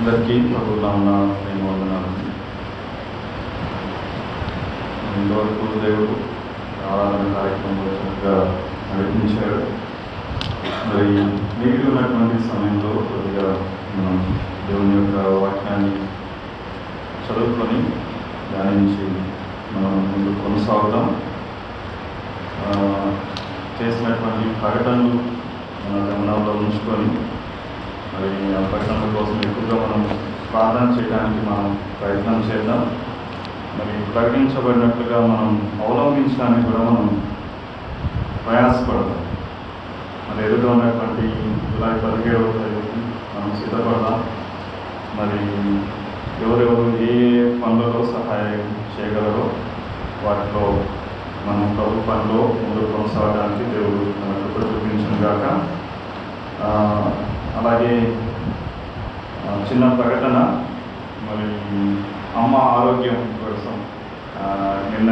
అందరికీ ప్రభువులో ఉన్న ప్రేమ వందనాలు. ఇంతవరకు దేవుడు ఆరాధన కార్యక్రమంలో చక్కగా నడిపించాడు. మరి మిగిలి ఉన్నటువంటి సమయంలో కొద్దిగా మనం దేవుని యొక్క వాక్యాన్ని చదువుకొని ధ్యానించి మనం ముందు కొనసాగుదాం. చేసినటువంటి ప్రకటనలు మన గమనంలో ఉంచుకొని మరి ఆ ప్రకటనల కోసం ఎక్కువగా మనం ప్రార్థన చేయడానికి మనం ప్రయత్నం చేద్దాం. మరి ప్రకటించబడినట్లుగా మనం అవలంబించడానికి కూడా మనం ప్రయాసపడదాం. మరి ఎదుట ఉన్నటువంటి జూలై 17వ తేదీకి మనం సిద్ధపడదాం. మరి ఎవరెవరు ఏ పనులలో సహాయం చేయగలరో వాటిలో మనం ప్రభు పనిలో ముందుకు కొనసాగడానికి దేవుడు మన కృప చూపించును గాక. అలాగే చిన్న ప్రకటన, మరి అమ్మ ఆరోగ్యం కోసం నిన్న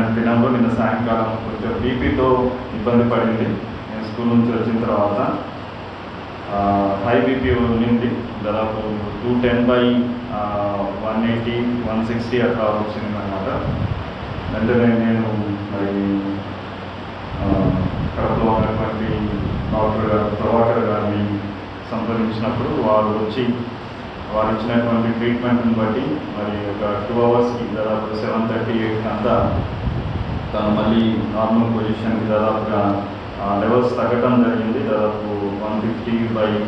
సాయంకాలం కొంచెం బీపీతో ఇబ్బంది పడింది. నేను స్కూల్ నుంచి వచ్చిన తర్వాత హై బీపీ ఉండింది. దాదాపు 210/180, 160 అట్లా వచ్చింది అన్నమాట. వెంటనే నేను మరి కడపలో ఉన్నటువంటి డాక్టర్ గారు ప్రభాకర్ గారిని సంప్రదించినప్పుడు వారు వచ్చి వారు ఇచ్చినటువంటి ట్రీట్మెంట్ని బట్టి మరి ఒక 2 అవర్స్కి దాదాపు 7:38 అంతా తను మళ్ళీ నార్మల్ పొజిషన్కి దాదాపుగా లెవెల్స్ తగ్గడం జరిగింది. దాదాపు 150/90,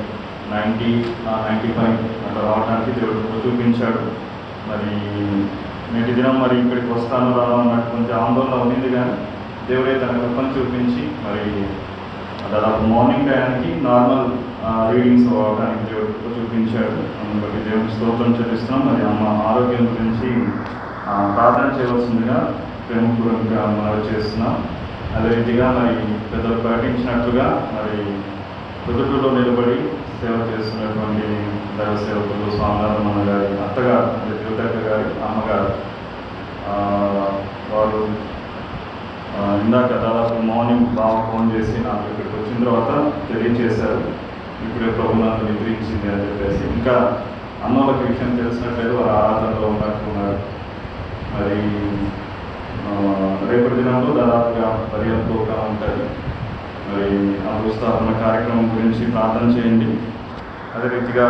95 అట్లా రావడానికి దేవుడు చూపించాడు. మరి నేటి దినం మరి ఇక్కడికి వస్తాను రాను అన్నట్టు కొంచెం ఆందోళన ఉండింది, కానీ దేవుడే తన కృపను చూపించి మరి దాదాపు మార్నింగ్ టైంకి నార్మల్ రీడింగ్స్ అవ్వడానికి దేవుడు కృప చూపించాడు. అందుకు బట్టి దేవుడికి స్తోత్రం చెల్లిస్తున్నాం. మరి అమ్మ ఆరోగ్యం గురించి ప్రార్థన చేయవలసిందిగా ప్రేమపూర్వకంగా మనవి చేస్తున్నాం. అదే రీతిగా మరి పెద్దలు ప్రకటించినట్లుగా మరి పొద్దుటూరులో నిలబడి సేవ చేస్తున్నటువంటి దైవ సేవకులు స్వామినాథమ్మ గారి అత్తగారు, అంటే జ్యోతక్క గారి అమ్మగారు, వారు ఇందాక దాదాపు మార్నింగ్ బాగా ఫోన్ చేసి నాకు ఇక్కడికి వచ్చిన తర్వాత తెలియచేశారు, ఇప్పుడే ప్రభునాథ్ నిద్రించింది అని చెప్పేసి. ఇంకా అన్నోళ్ళకి విషయం తెలిసినట్లయితే వారు ఆరాధనలో ఉన్నట్టున్నారు. మరి రేపటి దినంలో దాదాపుగా పర్యాటకుగా ఉంటుంది. మరి ఆ భూస్థాపన కార్యక్రమం గురించి ప్రార్థన చేయండి. అదే రీతిగా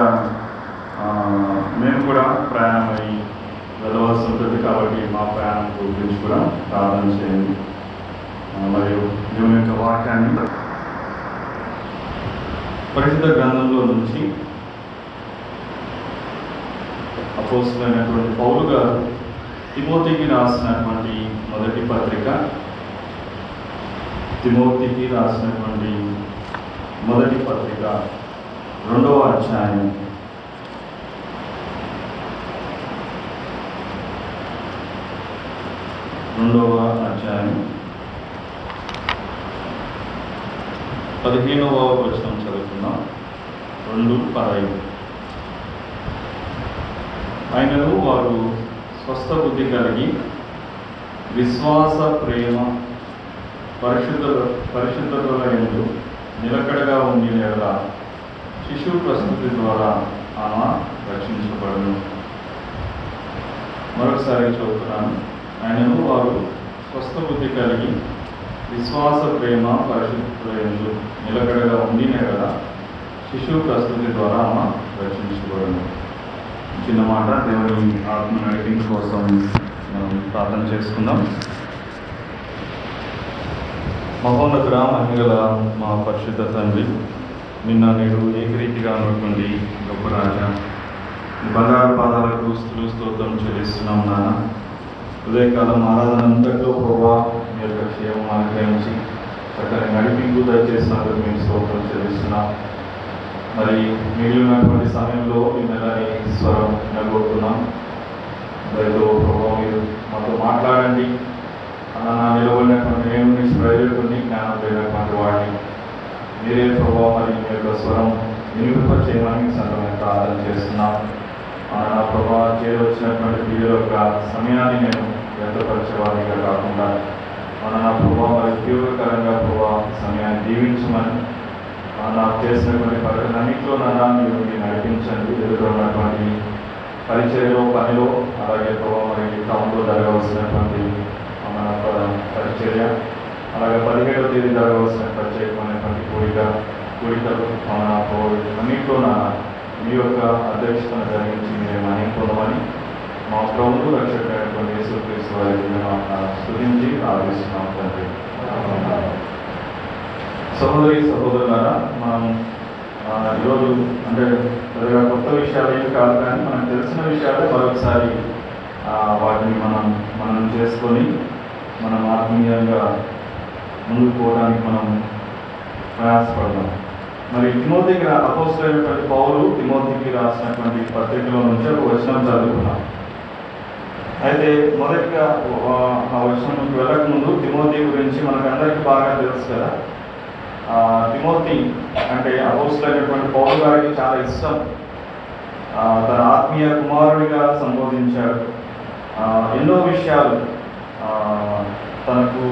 మేము కూడా ప్రయాణమై వెళ్ళవలసి ఉంటుంది కాబట్టి మా ప్రయాణం గురించి కూడా ప్రార్థన చేయండి. మరియు దేవుని యొక్క వాక్యాన్ని పరిశుద్ధ గ్రంథంలో నుంచి అపోస్తలుడైనటువంటి పౌలు గారు తిమోతికి రాసినటువంటి మొదటి పత్రిక, తిమోతికి రాసినటువంటి మొదటి పత్రిక 2వ అధ్యాయం 15వ వచనం చదువుతున్నాం. 2:15. ఆయనను వారు స్వస్థ బుద్ధి కలిగి విశ్వాస, ప్రేమ, పరిశుద్ధతలందు నిలకడగా ఉండిన యెడల శిశువు ప్రస్తుతి ద్వారా ఆమె రక్షించబడును. మరొకసారి చదువుతున్నాను. ఆయనను వారు స్వస్థ బుద్ధి కలిగి విశ్వాస, ప్రేమ, పరిశుద్ధతలందు నిలకడగా ఉండిన యెడల శిశువు ప్రస్తుతి ద్వారా ఆమె రక్షించబడును. చిన్న మాట, దేవుని ఆత్మ నడిపించు కోసం మనం ప్రార్థన చేసుకుందాం. మహోన్నతుడ, మహిళల మా పరిశుద్ధ తండ్రి, నిన్న నేడు ఏకరీతిగా ఉన్నటువంటి గొప్ప రాజా, బంగారు పాదాలకు స్తుతులు స్తోత్రం చెల్లిస్తున్నాం. నాన్న, ఉదయకాలం ఆరాధన అంతట్లో ప్రభావ మీ యొక్క క్షేమం అనుగ్రహించి చక్కని నడిపింపు దయచేసినందుకు మేము స్తోత్రం చెల్లిస్తున్నాం. మరి మిగిలినటువంటి సమయంలో మీ నెలని స్వరం వినబోతున్నాం. దయతో ప్రభావం మీరు మాతో మాట్లాడండి. అలా నా నిలబడినటువంటి నేను ప్రయోజకుడిని, జ్ఞానం లేనటువంటి వాడిని మీరే ప్రభావం మరి మీ యొక్క స్వరం వినిపింపచేయమని సందర్భంగా ప్రార్థన చేస్తున్నాం. నా ప్రభావం చేయవలసినటువంటి వీళ్ళ యొక్క సమయాన్ని నేను వ్యక్తపరిచేవాడిగా కాకుండా నా ప్రభావం మరి ఉపయోగకరంగా ప్రభావం సమయాన్ని దీవించమని నాకు చేసినటువంటి పనులన్నింటిలో మీరు నడిపించండి. ఎదురు ఉన్నటువంటి పరిచర్యలో పనిలో, అలాగే మరి టౌన్లో జరగవలసినటువంటి మన పరిచర్య, అలాగే 17వ తేదీ జరగవలసిన ప్రత్యేకమైనటువంటి కూడికలు అన్నింటిలో మీ యొక్క అధ్యక్షతను జరిగించి మీరు మహిమ పొందమని మా ప్రభువు రక్షకుడైనటువంటి యేసుక్రీస్తు వారిని మేము స్తుతించి ప్రార్థిస్తున్నాం తండ్రి. సహోదరులారా, మనం ఈరోజు అంటే పెద్దగా కొత్త విషయాలు ఏమి కాదు, కానీ మనకు తెలిసిన విషయాలే మరొకసారి వాటిని మనం చేసుకొని మనం ఆత్మీయంగా ముందుకు పోవడానికి మనం ప్రయాసపడదాం. మరి తిమోతికి అపోస్తలుడైనటువంటి పౌలు తిమోతికి రాసినటువంటి పత్రికలో నుంచి ఒక వచనం చదువుకున్నాం. అయితే మొదటిగా ఆ వచనంకి వెళ్ళకముందు తిమోతి గురించి మనకందరికీ బాగా తెలుసు కదా. తిమోతి అంటే అపోస్తలుడైనటువంటి పౌలు గారికి చాలా ఇష్టం. తన ఆత్మీయ కుమారుడిగా సంబోధించాడు. ఎన్నో విషయాలు తనకు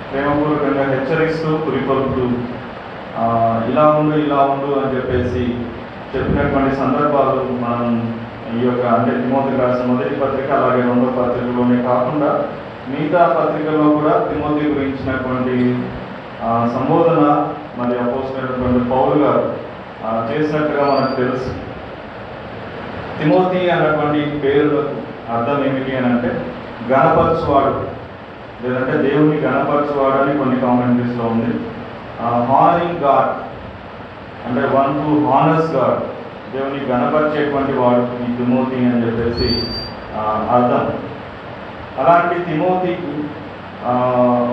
ప్రేమపూర్వకంగా హెచ్చరిస్తూ పురికొల్పుతూ ఇలా ఉండు అని చెప్పేసి చెప్పినటువంటి సందర్భాలు మనం ఈ యొక్క అంటే తిమోతికి రాసిన మొదటి పత్రిక, అలాగే 2వ పత్రికలోనే కాకుండా మిగతా పత్రికల్లో కూడా తిమోతి గురించినటువంటి సంబోధన మరి అపోస్తలుడైనటువంటి పౌలు గారు చేసినట్టుగా మనకు తెలుసు. తిమోతి అన్నటువంటి పేరులకు అర్థం ఏమిటి అని అంటే గణపరచువాడు, లేదంటే దేవుని గణపరచువాడు అని కొన్ని కామెంటరీస్లో ఉంది. హానరింగ్ గాడ్ అంటే వన్ హూ హానర్స్ గాడ్, దేవుని గణపరిచేటువంటి వాడు ఈ తిమోతి అని చెప్పేసి అర్థం. అలాంటి తిమోతికి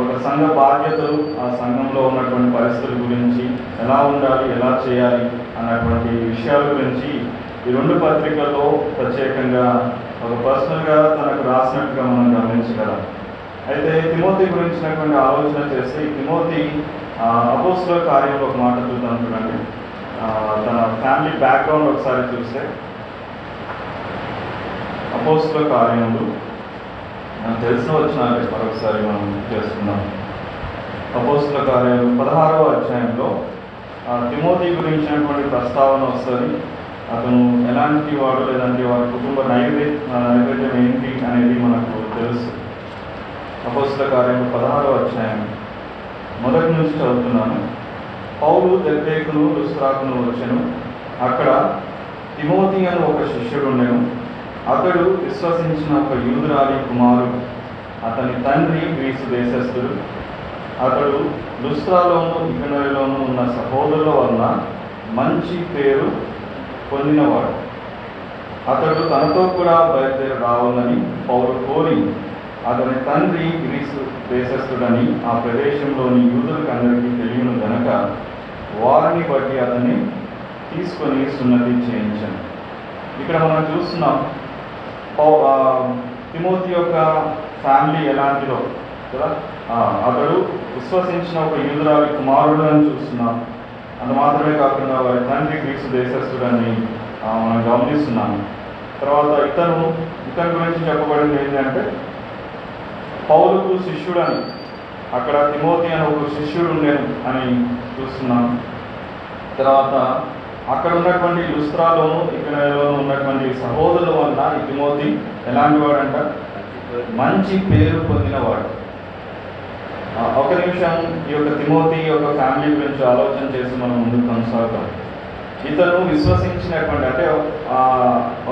ఒక సంఘ బాధ్యతలు, ఆ సంఘంలో ఉన్నటువంటి పరిస్థితుల గురించి, ఎలా ఉండాలి, ఎలా చేయాలి అన్నటువంటి విషయాల గురించి ఈ 2 పత్రికల్లో ప్రత్యేకంగా ఒక పర్సనల్గా తనకు రాసినట్టుగా మనం గమనించగలం. అయితే తిమోతి గురించినటువంటి ఆలోచన చేస్తే తిమోతి అపోస్తలుల కార్యంలో ఒక మాట చూద్దాం. చూడండి, తన ఫ్యామిలీ బ్యాక్గ్రౌండ్ ఒకసారి చూస్తే అపోస్తలుల కార్యములు మనకు తెలిసిన వచనాలే మరొకసారి మనం చేసుకుందాం. అపోస్తలుల కార్యాలు 16వ అధ్యాయంలో తిమోతి గురించినటువంటి ప్రస్తావన వస్తుంది. అతను ఎలాంటి వాడు, లేదంటే వారి కుటుంబ నైవేద్యం ఏంటి అనేది మనకు తెలుసు. అపోస్తలుల కార్యాలు 16వ అధ్యాయం మొదటి నుంచి చదువుతున్నాను. పౌలు దెర్బేకును లుస్త్రాకును వచ్చెను. అక్కడ తిమోతి అని ఒక శిష్యుడు ఉండెను. అతడు విశ్వసించిన ఒక యూదురాలి కుమారుడు. అతని తండ్రి గ్రీసు దేశస్థుడు. అతడు లుస్త్రాలోను ఇకనోయలోను ఉన్న సహోదరుల వలన మంచి పేరు పొందినవాడు. అతడు తనతో కూడా బయలుదేరి రావాలని పౌలు కోరి, అతని తండ్రి గ్రీసు దేశస్థుడని ఆ ప్రదేశంలోని యూదులకు అందరికీ తెలియను గనక వారిని బట్టి అతన్ని తీసుకొని సున్నతి చేయించాను. ఇక్కడ మనం చూస్తున్నాం తిమోతి యొక్క ఫ్యామిలీ ఎలాంటిదో కదా. అతడు విశ్వసించిన ఒక యూదురాలి కుమారుడు అని చూస్తున్నాం. అంత మాత్రమే కాకుండా వారి తండ్రి గ్రీసు దేశస్థుడని మనం గమనిస్తున్నాము. తర్వాత ఇతని గురించి చెప్పబడింది ఏంటంటే పౌలుకు శిష్యుడని, అక్కడ తిమోతి అని ఒక శిష్యుడు ఉండేను అని చూస్తున్నాం. తర్వాత అక్కడ ఉన్నటువంటి లుస్త్రాలోను ఇకనోయలోను ఉన్నటువంటి సహోదరుల వలన ఈ తిమోతి ఎలాంటి వాడంట, మంచి పేరు పొందినవాడు. ఒక నిమిషం ఈ యొక్క తిమోతి యొక్క ఫ్యామిలీ గురించి ఆలోచన చేసి మనం ముందుకు కొనసాగుతాం. ఇతను విశ్వసించినటువంటి అంటే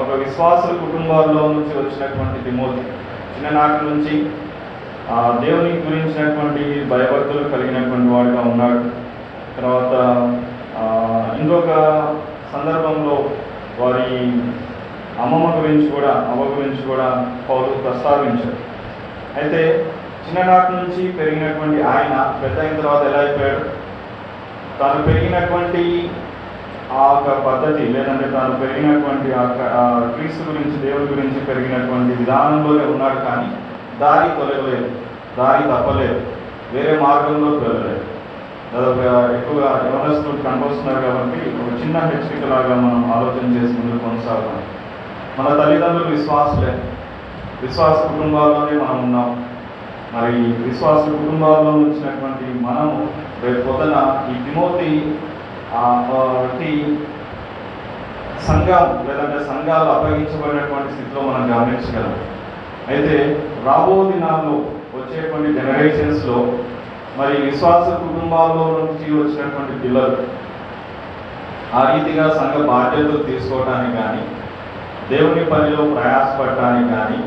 ఒక విశ్వాసుల కుటుంబాల్లో నుంచి వచ్చినటువంటి తిమోతి చిన్ననాటి నుంచి దేవుని గురించినటువంటి భయభక్తులు కలిగినటువంటి వాడుగా ఉన్నాడు. తర్వాత ఇంకొక సందర్భంలో వారి అవ్వ గురించి కూడా పౌలు ప్రస్తావించారు. అయితే చిన్ననాటి నుంచి పెరిగినటువంటి ఆయన పెద్ద అయిన తర్వాత ఎలా అయిపోయాడు, తాను పెరిగినటువంటి ఆ ఒక పద్ధతి, లేదంటే తాను పెరిగినటువంటి క్రీస్తు గురించి, దేవుని గురించి పెరిగినటువంటి విధానంలోనే ఉన్నాడు. కానీ దారి తొలగలేదు, దారి తప్పలేదు, వేరే మార్గంలోకి వెళ్ళలేదు. దాదాపు ఎక్కువగా యవనస్తులు కనిపిస్తున్నారు కాబట్టి ఒక చిన్న హెచ్చరికలాగా మనం ఆలోచన చేసి ముందుకు కొనసాగుతాం. మన తల్లిదండ్రులు విశ్వాసులే, విశ్వాస కుటుంబాల్లోనే మనం ఉన్నాం. మరి విశ్వాస కుటుంబాల్లో వచ్చినటువంటి మనము రేపు పొద్దున ఈ తిమోతి సంఘం లేదంటే సంఘాలు అప్పగించబడినటువంటి స్థితిలో మనం గమనించగలం. అయితే రాబో దినాల్లో వచ్చేటువంటి జనరేషన్స్లో మరి విశ్వాస కుటుంబాల్లో నుంచి వచ్చినటువంటి పిల్లలు ఆ రీతిగా సంఘ బాధ్యతలు తీసుకోవడానికి కానీ దేవుని పనిలో ప్రయాసపడటానికి కానీ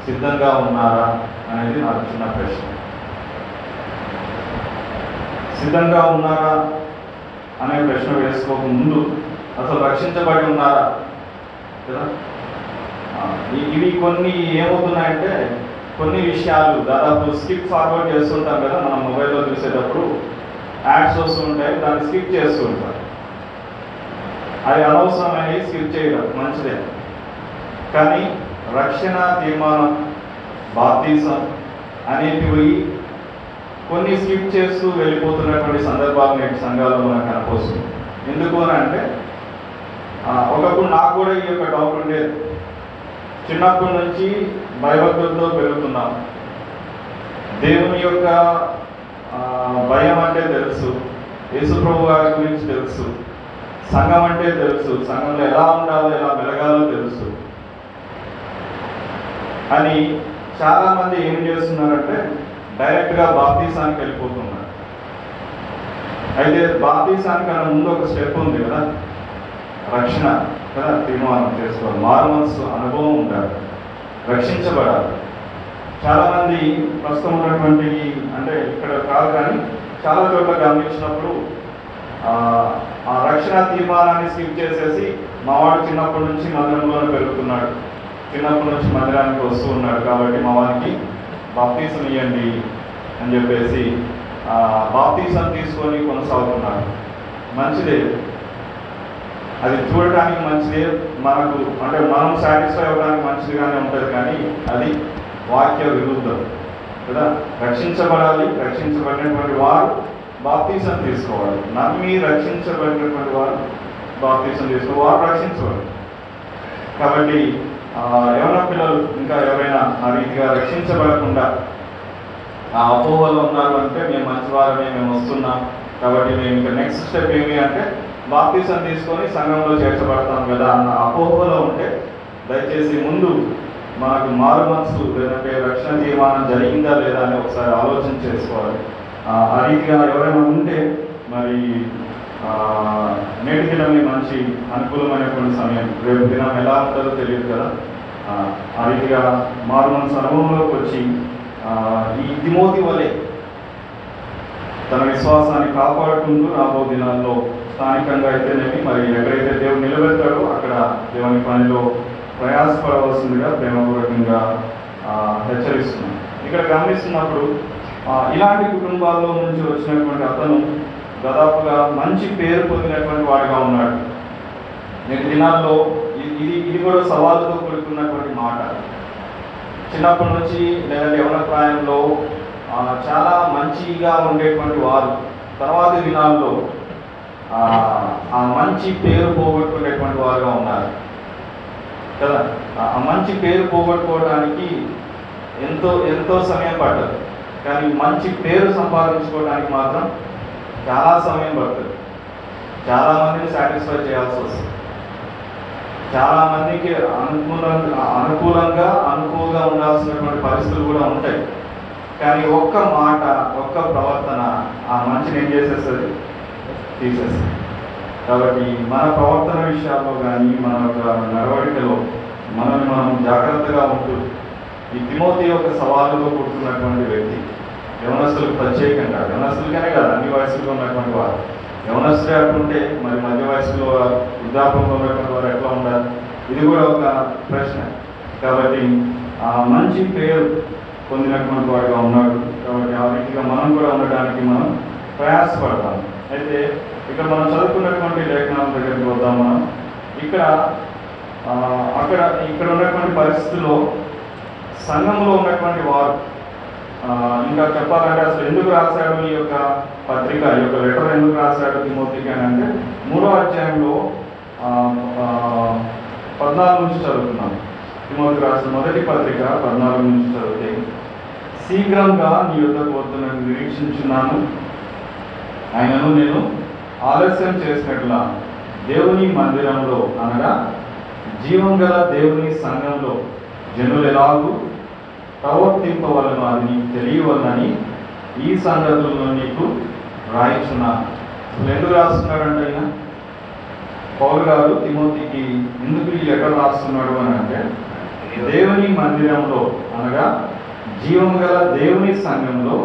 సిద్ధంగా ఉన్నారా అనేది నాకు చిన్న ప్రశ్న. సిద్ధంగా ఉన్నారా అనే ప్రశ్న వేసుకోక ముందు అసలు రక్షించబడి ఉన్నారా కదా. ఇవి కొన్ని ఏమవుతున్నాయంటే కొన్ని విషయాలు దాదాపు స్కిప్ ఫార్వర్డ్ చేస్తుంటాం కదా. మనం మొబైల్లో చూసేటప్పుడు యాడ్స్ వస్తూ ఉంటాయి, దాన్ని స్కిప్ చేస్తూ ఉంటాం. అది అనవసరమైనవి స్కిప్ చేయడం మంచిదే. కానీ రక్షణ తీర్మానం, బాప్తిజం అనేటివి కొన్ని స్కిప్ చేస్తూ వెళ్ళిపోతున్నటువంటి సందర్భాలు నేటి సంఘాల్లో మనకు కనపొస్తుంది. ఎందుకు అని అంటే ఒకప్పుడు నాకు కూడా ఈ యొక్క డౌట్ ఉండేది. చిన్నప్పటి నుంచి భయభక్తులతో పెరుగుతున్నాం. దేవుని యొక్క భయం అంటే తెలుసు, యేసుప్రభు గారి గురించి తెలుసు, సంఘం అంటే తెలుసు, సంఘంలో ఎలా ఉండాలో ఎలా మెలగాలో తెలుసు అని చాలామంది ఏం చేస్తున్నారంటే డైరెక్ట్గా బాప్తిసానికి వెళ్ళిపోతున్నారు. అయితే బాప్తిసానికన్నా ముందు ఒక స్టెప్ ఉంది కదా, రక్షణ కదా, తీర్మానం చేసుకోవాలి, మారు మనసు అనుభవం ఉండాలి, రక్షించబడాలి. చాలామంది ప్రస్తుతం ఉన్నటువంటి అంటే ఇక్కడ కాదు కానీ చాలా చోట్ల గమనించినప్పుడు ఆ రక్షణ తీర్మానాన్ని స్కిప్ చేసేసి మావాడు చిన్నప్పటి నుంచి మందిరంలోనే పెరుగుతున్నాడు, చిన్నప్పటి నుంచి మందిరానికి వస్తూ ఉన్నాడు కాబట్టి మా వారికి బాప్తిజం ఇవ్వండి అని చెప్పేసి బాప్తిజం తీసుకొని కొనసాగుతున్నాడు. మంచిదే, అది చూడటానికి మంచిదే, మనకు అంటే మనం సాటిస్ఫై అవ్వడానికి మంచిదిగానే ఉంటుంది. కానీ అది వాక్య విరుద్ధం కదా. రక్షించబడాలి, రక్షించబడినటువంటి వారు బాప్తిజం తీసుకోవాలి. నమ్మి రక్షించబడినటువంటి వారు బాప్తిజం తీసుకోవాలి, వారు రక్షించబడాలి. కాబట్టి యవన పిల్లలు ఇంకా ఎవరైనా ఆ రీతిగా రక్షించబడకుండా ఆ అపోహలో ఉన్నారు అంటే మేము మంచివారమే, మేము వస్తున్నాం కాబట్టి మేము ఇంకా నెక్స్ట్ స్టెప్ ఏమి అంటే బాప్తిజం తీసుకొని సంఘంలో చేర్చబడతాం కదా అన్న అపోహలో ఉంటే దయచేసి ముందు మనకు మారు మనసు లేదంటే రక్షణ తీర్మానం జరిగిందా లేదా అని ఒకసారి ఆలోచన చేసుకోవాలి. ఆ రీతిగా ఎవరైనా ఉంటే మరి నేటి దినమే మంచి అనుకూలమైనటువంటి సమయం. రేపు దినం ఎలా ఉంటుందో తెలియదు కదా. ఆ రీతిగా మారు మనసు అనుభవంలోకి వచ్చి ఈ తిమోతి వలె తన విశ్వాసాన్ని కాపాడుకుంటూ రాబో దినాల్లో స్థానికంగా అయితేనేమి మరి ఎక్కడైతే దేవుడు నిలబెడతాడో అక్కడ దేవుని పనిలో ప్రయాసపడవలసిందిగా ప్రేమపూర్వకంగా హెచ్చరిస్తున్నాం. ఇక్కడ గమనిస్తున్నప్పుడు ఇలాంటి కుటుంబాల్లో నుంచి వచ్చినటువంటి అతను దాదాపుగా మంచి పేరు పొందినటువంటి వాడిగా ఉన్నాడు. నేటి దినాల్లో ఇది కూడా సవాలుతో కూడుకున్నటువంటి మాట. చిన్నప్పటి నుంచి లేదంటే యవన ప్రాయంలో చాలా మంచిగా ఉండేటువంటి వారు తర్వాతి దినాల్లో ఆ మంచి పేరు పోగొట్టుకునేటువంటి వారుగా ఉన్నారు కదా. ఆ మంచి పేరు పోగొట్టుకోవడానికి ఎంతో సమయం పట్టదు, కానీ మంచి పేరు సంపాదించుకోవడానికి మాత్రం చాలా సమయం పడుతుంది. చాలామందిని సాటిస్ఫై చేయాల్సి వస్తుంది. చాలామందికి అనుకూలంగా ఉండాల్సినటువంటి పరిస్థితులు కూడా ఉంటాయి. కానీ ఒక్క మాట, ఒక్క ప్రవర్తన ఆ మంచిని ఏం చేసేస్తుంది, తీసేస్తుంది. కాబట్టి మన ప్రవర్తన విషయాల్లో కానీ మన యొక్క నడవడికలో మనల్ని మనం జాగ్రత్తగా ఉంటూ ఈ తిమోతి యొక్క సవాలుతో కూడుతున్నటువంటి వ్యక్తి, యవనస్తులకు ప్రత్యేకంగా, యవనస్తులకనే కాదు అన్ని వయసులో ఉన్నటువంటి వారు. యవనస్తులే అట్లుంటే మరి మధ్య వయసులో వృద్ధాపంలో ఉన్నటువంటి వారు ఎట్లా ఉండాలి, ఇది కూడా ఒక ప్రశ్న. కాబట్టి మంచి పేరు పొందినటువంటి వాడుగా ఉన్నాడు. కాబట్టి ఆ రీతిగా మనం కూడా ఉండడానికి మనం ప్రయాసపడతాం. అయితే ఇక్కడ మనం చదువుకున్నటువంటి లేఖనాల దగ్గరికి వద్దాం. మనం ఇక్కడ ఉన్నటువంటి పరిస్థితుల్లో సంఘంలో ఉన్నటువంటి వారు ఇంకా చెప్పాలంటే అసలు ఎందుకు రాశాడు ఈ యొక్క పత్రిక, ఈ యొక్క లెటర్ ఎందుకు రాశాడు తిమోతికి అని అంటే 3వ అధ్యాయంలో 14 నుంచి చదువుతున్నాం. తిమోతికి రాసిన మొదటి పత్రిక 14 నుంచి చదివితే, శీఘ్రంగా నీ యొద్దకు వద్దునని నిరీక్షించున్నాను, ఆయనను నేను ఆలస్యం చేసినట్లా దేవుని మందిరంలో అనగా జీవం గల దేవుని సంఘంలో జనులు ఎలాగూ ప్రవర్తింపవలను అది నీకు తెలియవలనని ఈ సంగతులను నీకు రాయిచున్నాను. అసలు ఎందుకు రాస్తున్నాడంటే ఆయన పౌలు గారు తిమోతికి ఎందుకు ఈ లెటర్ రాస్తున్నాడు అని అంటే, దేవుని మందిరంలో అనగా జీవం గల దేవుని సంఘంలో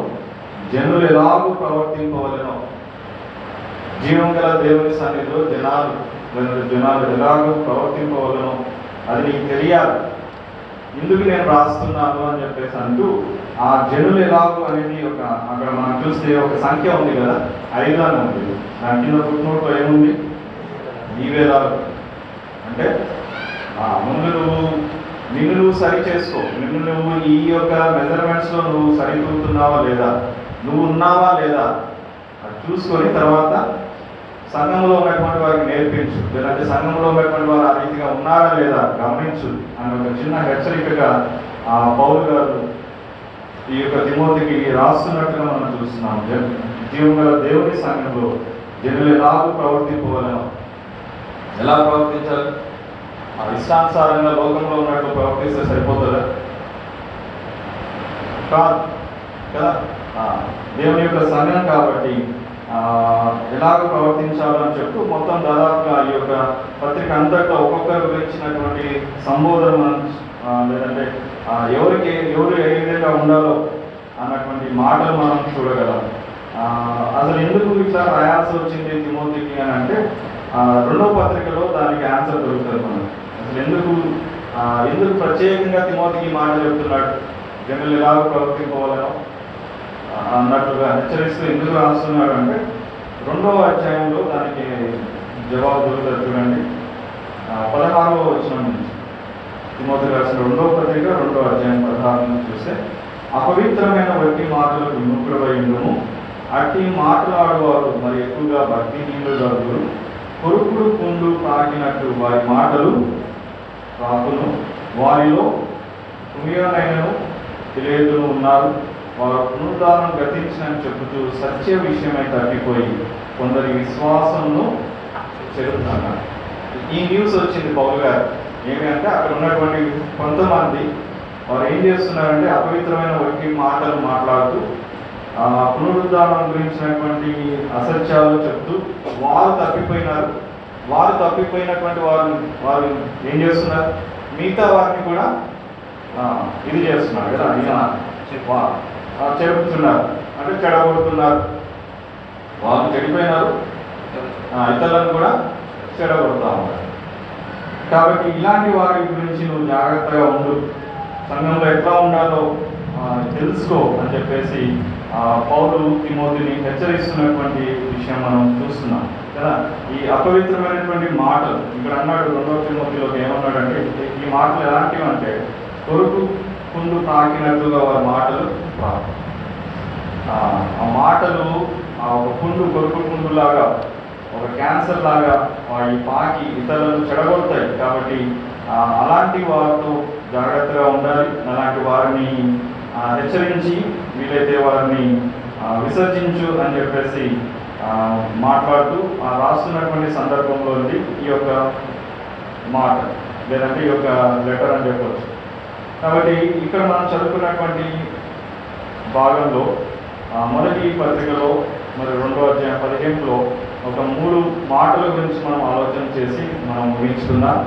జనులు ఎలాగూ ప్రవర్తింపవలనో, జీవం గల దేవుని సన్నిధిలో జనాలు ఎలాగూ ప్రవర్తింపవలనో అది నీకు తెలియాలి. ఎందుకు నేను రాస్తున్నాను అని చెప్పేసి అంటూ ఆ జనులు ఎలాగూ అనేది అక్కడ మనం చూస్తే ఒక సంఖ్య ఉంది కదా, 5 అని ఉంది. దాని కింద ఫుట్నోట్లో ఏముంది? ఈవేలాలు. అంటే ముందు నిన్ను సరి చేసుకో, నువ్వు ఈ యొక్క మెజర్మెంట్స్లో నువ్వు సరితూగుతున్నావా లేదా, నువ్వు ఉన్నావా లేదా అది చూసుకొని తర్వాత సంఘంలో ఉన్నటువంటి వారికి నేర్పించు, లేదంటే సంఘంలో ఉన్నటువంటి వారు ఆ రీతిగా ఉన్నారా లేదా గమనించు అని ఒక చిన్న హెచ్చరికగా పౌలు గారు ఈ యొక్క తిమోతికి రాస్తున్నట్టుగా మనం చూస్తున్నాం. జీవం గల దేవుని సంఘంలో జనులు ఎలాగూ ప్రవర్తింపవలనో, ఎలా ప్రవర్తించాలి? ఇష్టానుసారంగా లోకంలో ఉన్నట్టు ప్రవర్తిస్తే సరిపోతుందా? కాదు కదా. దేవుని యొక్క సంఘం కాబట్టి ఎలాగ ప్రవర్తించాలని చెప్తూ మొత్తం దాదాపుగా ఈ యొక్క పత్రిక అంతట్లో ఒక్కొక్కరు గురించినటువంటి సంబోధన లేదంటే ఎవరు ఏ విధంగా ఉండాలో అన్నటువంటి మాటలు మనం చూడగలం. అసలు ఎందుకు ఇట్లా రాయాల్సి వచ్చింది తిమోతికి అని అంటే, 2వ పత్రికలో దానికి ఆన్సర్ దొరుకుతుంది మనకు. అసలు ఎందుకు ప్రత్యేకంగా తిమోతికి మాట చెప్తున్నాడు, జనులు ఎలాగ ప్రవర్తింపవాలనో అన్నట్లుగా హెచ్చరిస్తూ ఎందుకు రాస్తున్నాడు అంటే, 2వ అధ్యాయంలో దానికి జవాబు దొరుకుతుంది. చూడండి, 16వ వచనం నుంచి తిమోతికి రాసిన 2వ పత్రిక 2వ అధ్యాయం 16 నుంచి చూస్తే, అపవిత్రమైన వట్టి మాటలకు విముఖుడై ఉండుము, అట్టి మాట్లాడువారు మరి ఎక్కువగా భక్తిహీనులు జరుగురు, కొరుకుడు పుండు తాకినట్టు వారి మాటలు రాకును, వారిలో కుమియోనైనను తెలియదును ఉన్నారు, వారు పునరుద్ధానం గతించినని చెబుతూ సత్య విషయమై తప్పిపోయి కొందరి విశ్వాసంలో చెరుతున్నారు. ఈ న్యూస్ వచ్చింది పౌలు గారు. ఏమంటే అక్కడ ఉన్నటువంటి కొంతమంది వారు ఏం చేస్తున్నారంటే, అపవిత్రమైన వట్టి మాటలు మాట్లాడుతూ పునరుద్ధానం గురించినటువంటి అసత్యాలు చెప్తూ వారు తప్పిపోయినారు. వారు తప్పిపోయినటువంటి వారు ఏం చేస్తున్నారు? మిగతా వారిని కూడా ఇది చేస్తున్నారు కదా, చెడుపుతున్నారు, అంటే చెడగొడుతున్నారు. వాళ్ళు చెడిపోయినారు, ఇతరులను కూడా చెడగొడుతూ ఉన్నారు. కాబట్టి ఇలాంటి వారి గురించి నువ్వు జాగ్రత్తగా ఉండు, సంఘంలో ఎట్లా ఉండాలో తెలుసుకో అని చెప్పేసి పౌలు తిమోతిని హెచ్చరిస్తున్నటువంటి విషయం మనం చూస్తున్నాం కదా. ఈ అపవిత్రమైనటువంటి మాటలు ఇక్కడ అన్నాడు 2వ తిమోతిలోకి ఏమన్నాడంటే, ఈ మాటలు ఎలాంటివి అంటే కొరుకు పుండు తాకినట్లుగా వారి మాటలు ఆ మాటలు ఒక పుండు, కొరుకు పుండులాగా, ఒక క్యాన్సర్ లాగా ఈ పాకి ఇతరులను చెడగొడతాయి. కాబట్టి అలాంటి వారితో జాగ్రత్తగా ఉండాలి. అలాంటి వారిని హెచ్చరించి వీలైతే వారిని విసర్జించు అని చెప్పేసి మాట్లాడుతూ రాస్తున్నటువంటి సందర్భంలో ఈ యొక్క మాట లేదంటే ఈ యొక్క లెటర్ అని చెప్పవచ్చు. కాబట్టి ఇక్కడ మనం చదువుకున్నటువంటి భాగంలో మొదటి పత్రికలో మరి 2వ అధ్యాయం 15లో ఒక 3 మాటల గురించి మనం ఆలోచన చేసి మనం ముగించుకుందాం.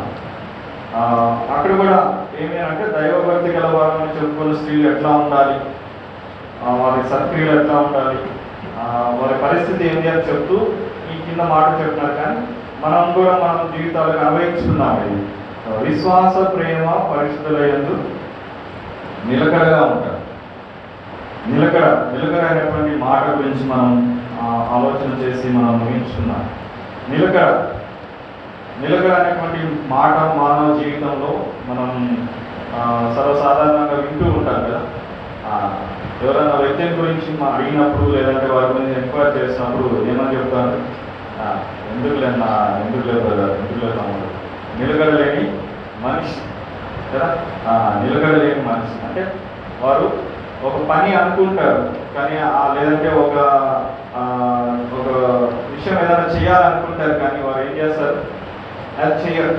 అక్కడ కూడా ఏమి అంటే, దైవభక్తి గల వారిని చెప్పుకున్న స్త్రీలు ఎట్లా ఉండాలి, వారి సత్క్రియలు ఎట్లా ఉండాలి, వారి పరిస్థితి ఏంటి అని చెప్తూ ఈ కింద మాట చెప్తున్నారు. కానీ మనం కూడా మనం జీవితాలకు అన్వయించుకున్నాం. ఇది విశ్వాస, ప్రేమ, పరిశుద్ధులయందు నిలకడగా ఉంటారు. నిలకడ అనేటువంటి మాట గురించి మనం ఆలోచన చేసి మనం ముగించుకున్నాం. నిలకడ అనేటువంటి మాట మానవ జీవితంలో మనం సర్వసాధారణంగా వింటూ ఉంటాం కదా. ఎవరైనా వ్యక్తిని గురించి అడిగినప్పుడు లేదంటే వారి గురించి ఎంక్వైరీ చేసినప్పుడు ఏమని చెప్తారు? ఎందుకు లేదు తమ్ముడు, నిలకడలేని మనిషి కదా. నిలకడలేని మనిషి అంటే వారు ఒక పని అనుకుంటారు, కానీ లేదంటే ఒక విషయం ఏదైనా చేయాలనుకుంటారు, కానీ వారు ఏం చేస్తారు? అది చేయరు.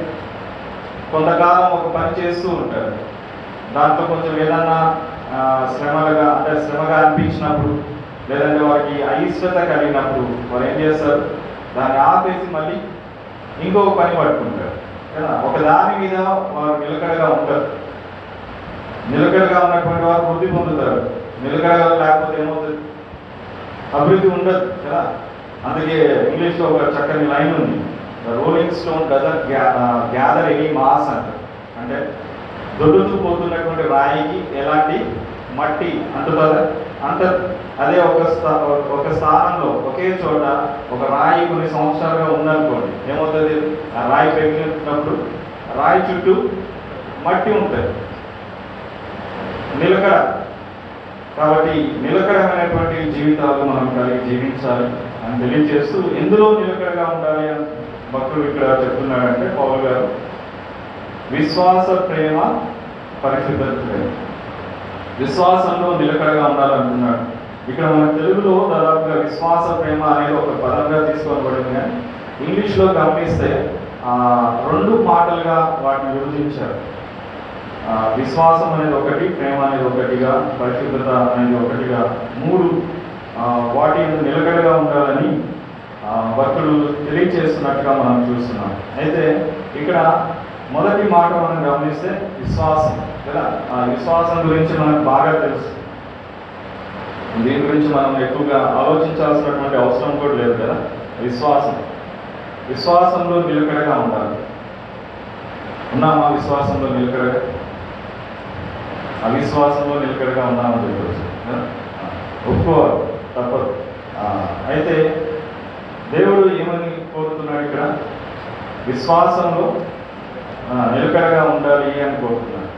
కొంతకాలం ఒక పని చేస్తూ ఉంటారు. దాంట్లో కొంచెం ఏదన్నా శ్రమగా అనిపించినప్పుడు, లేదంటే వారికి అయిష్టత కలిగినప్పుడు వారు ఏం చేస్తారు? దాన్ని ఆపేసి మళ్ళీ ఇంకొక పని పట్టుకుంటారు కదా. ఒక దాని మీద వారు నిలకడగా ఉంటారు. నిలకడగా ఉన్నటువంటి వారు వృద్ధి పొందుతారు. నిలకడగా లేకపోతే ఏమవుతుంది? అభివృద్ధి ఉండదు కదా. అందుకే ఇంగ్లీష్లో ఒక చక్కని లైన్ ఉంది, rolling stone doesn't gather any moss అంటారు. అంటే దొడ్డుతూ పోతున్నటువంటి రాయికి ఎలాంటి మట్టి అంటుతుందా? అంటదు. అదే ఒక స్థానంలో ఒకే చోట ఒక రాయి కొన్ని సంవత్సరాలుగా ఉందనుకోండి, ఏమవుతుంది? ఆ రాయి పెరిగినప్పుడు రాయి చుట్టూ మట్టి ఉంటుంది, నిలకడ. కాబట్టి నిలకడమైనటువంటి జీవితాలు మనం కలిగి జీవించాలి అని తెలియజేస్తూ, ఎందులో నిలకడగా ఉండాలి అని భక్తుడు ఇక్కడ చెప్తున్నాడంటే పౌలు గారు, విశ్వాస, ప్రేమ, పరిశుద్ధత. విశ్వాసంలో నిలకడగా ఉండాలంటున్నాడు. ఇక్కడ మన తెలుగులో దాదాపుగా విశ్వాస, ప్రేమ అనేది ఒక పదంగా తీసుకోబడింది, కానీ ఇంగ్లీష్లో గమనిస్తే 2 మాటలుగా వాటిని విభజించారు. విశ్వాసం అనేది ఒకటి, ప్రేమ అనేది ఒకటిగా, పరిశుద్ధత అనేది ఒకటిగా, 3 వాటి నిలకడగా ఉండాలని భక్తులు తెలియజేస్తున్నట్టుగా మనం చూస్తున్నాం. అయితే ఇక్కడ మొదటి మాట మనం గమనిస్తే విశ్వాసం కదా. ఆ విశ్వాసం గురించి మనకు బాగా తెలుసు. దీని గురించి మనం ఎక్కువగా ఆలోచించాల్సినటువంటి అవసరం కూడా లేదు కదా. విశ్వాసంలో నిలకడగా ఉండాలి. ఉన్నామా విశ్వాసంలో నిలకడగా? అవిశ్వాసంలో నిలకడగా ఉన్నామని చెప్పవచ్చు. ఒప్పుకోవాలి, తప్పదు. అయితే దేవుడు ఏమని కోరుతున్నాడు ఇక్కడ? విశ్వాసంలో నిలకడగా ఉండాలి అని కోరుతున్నాడు.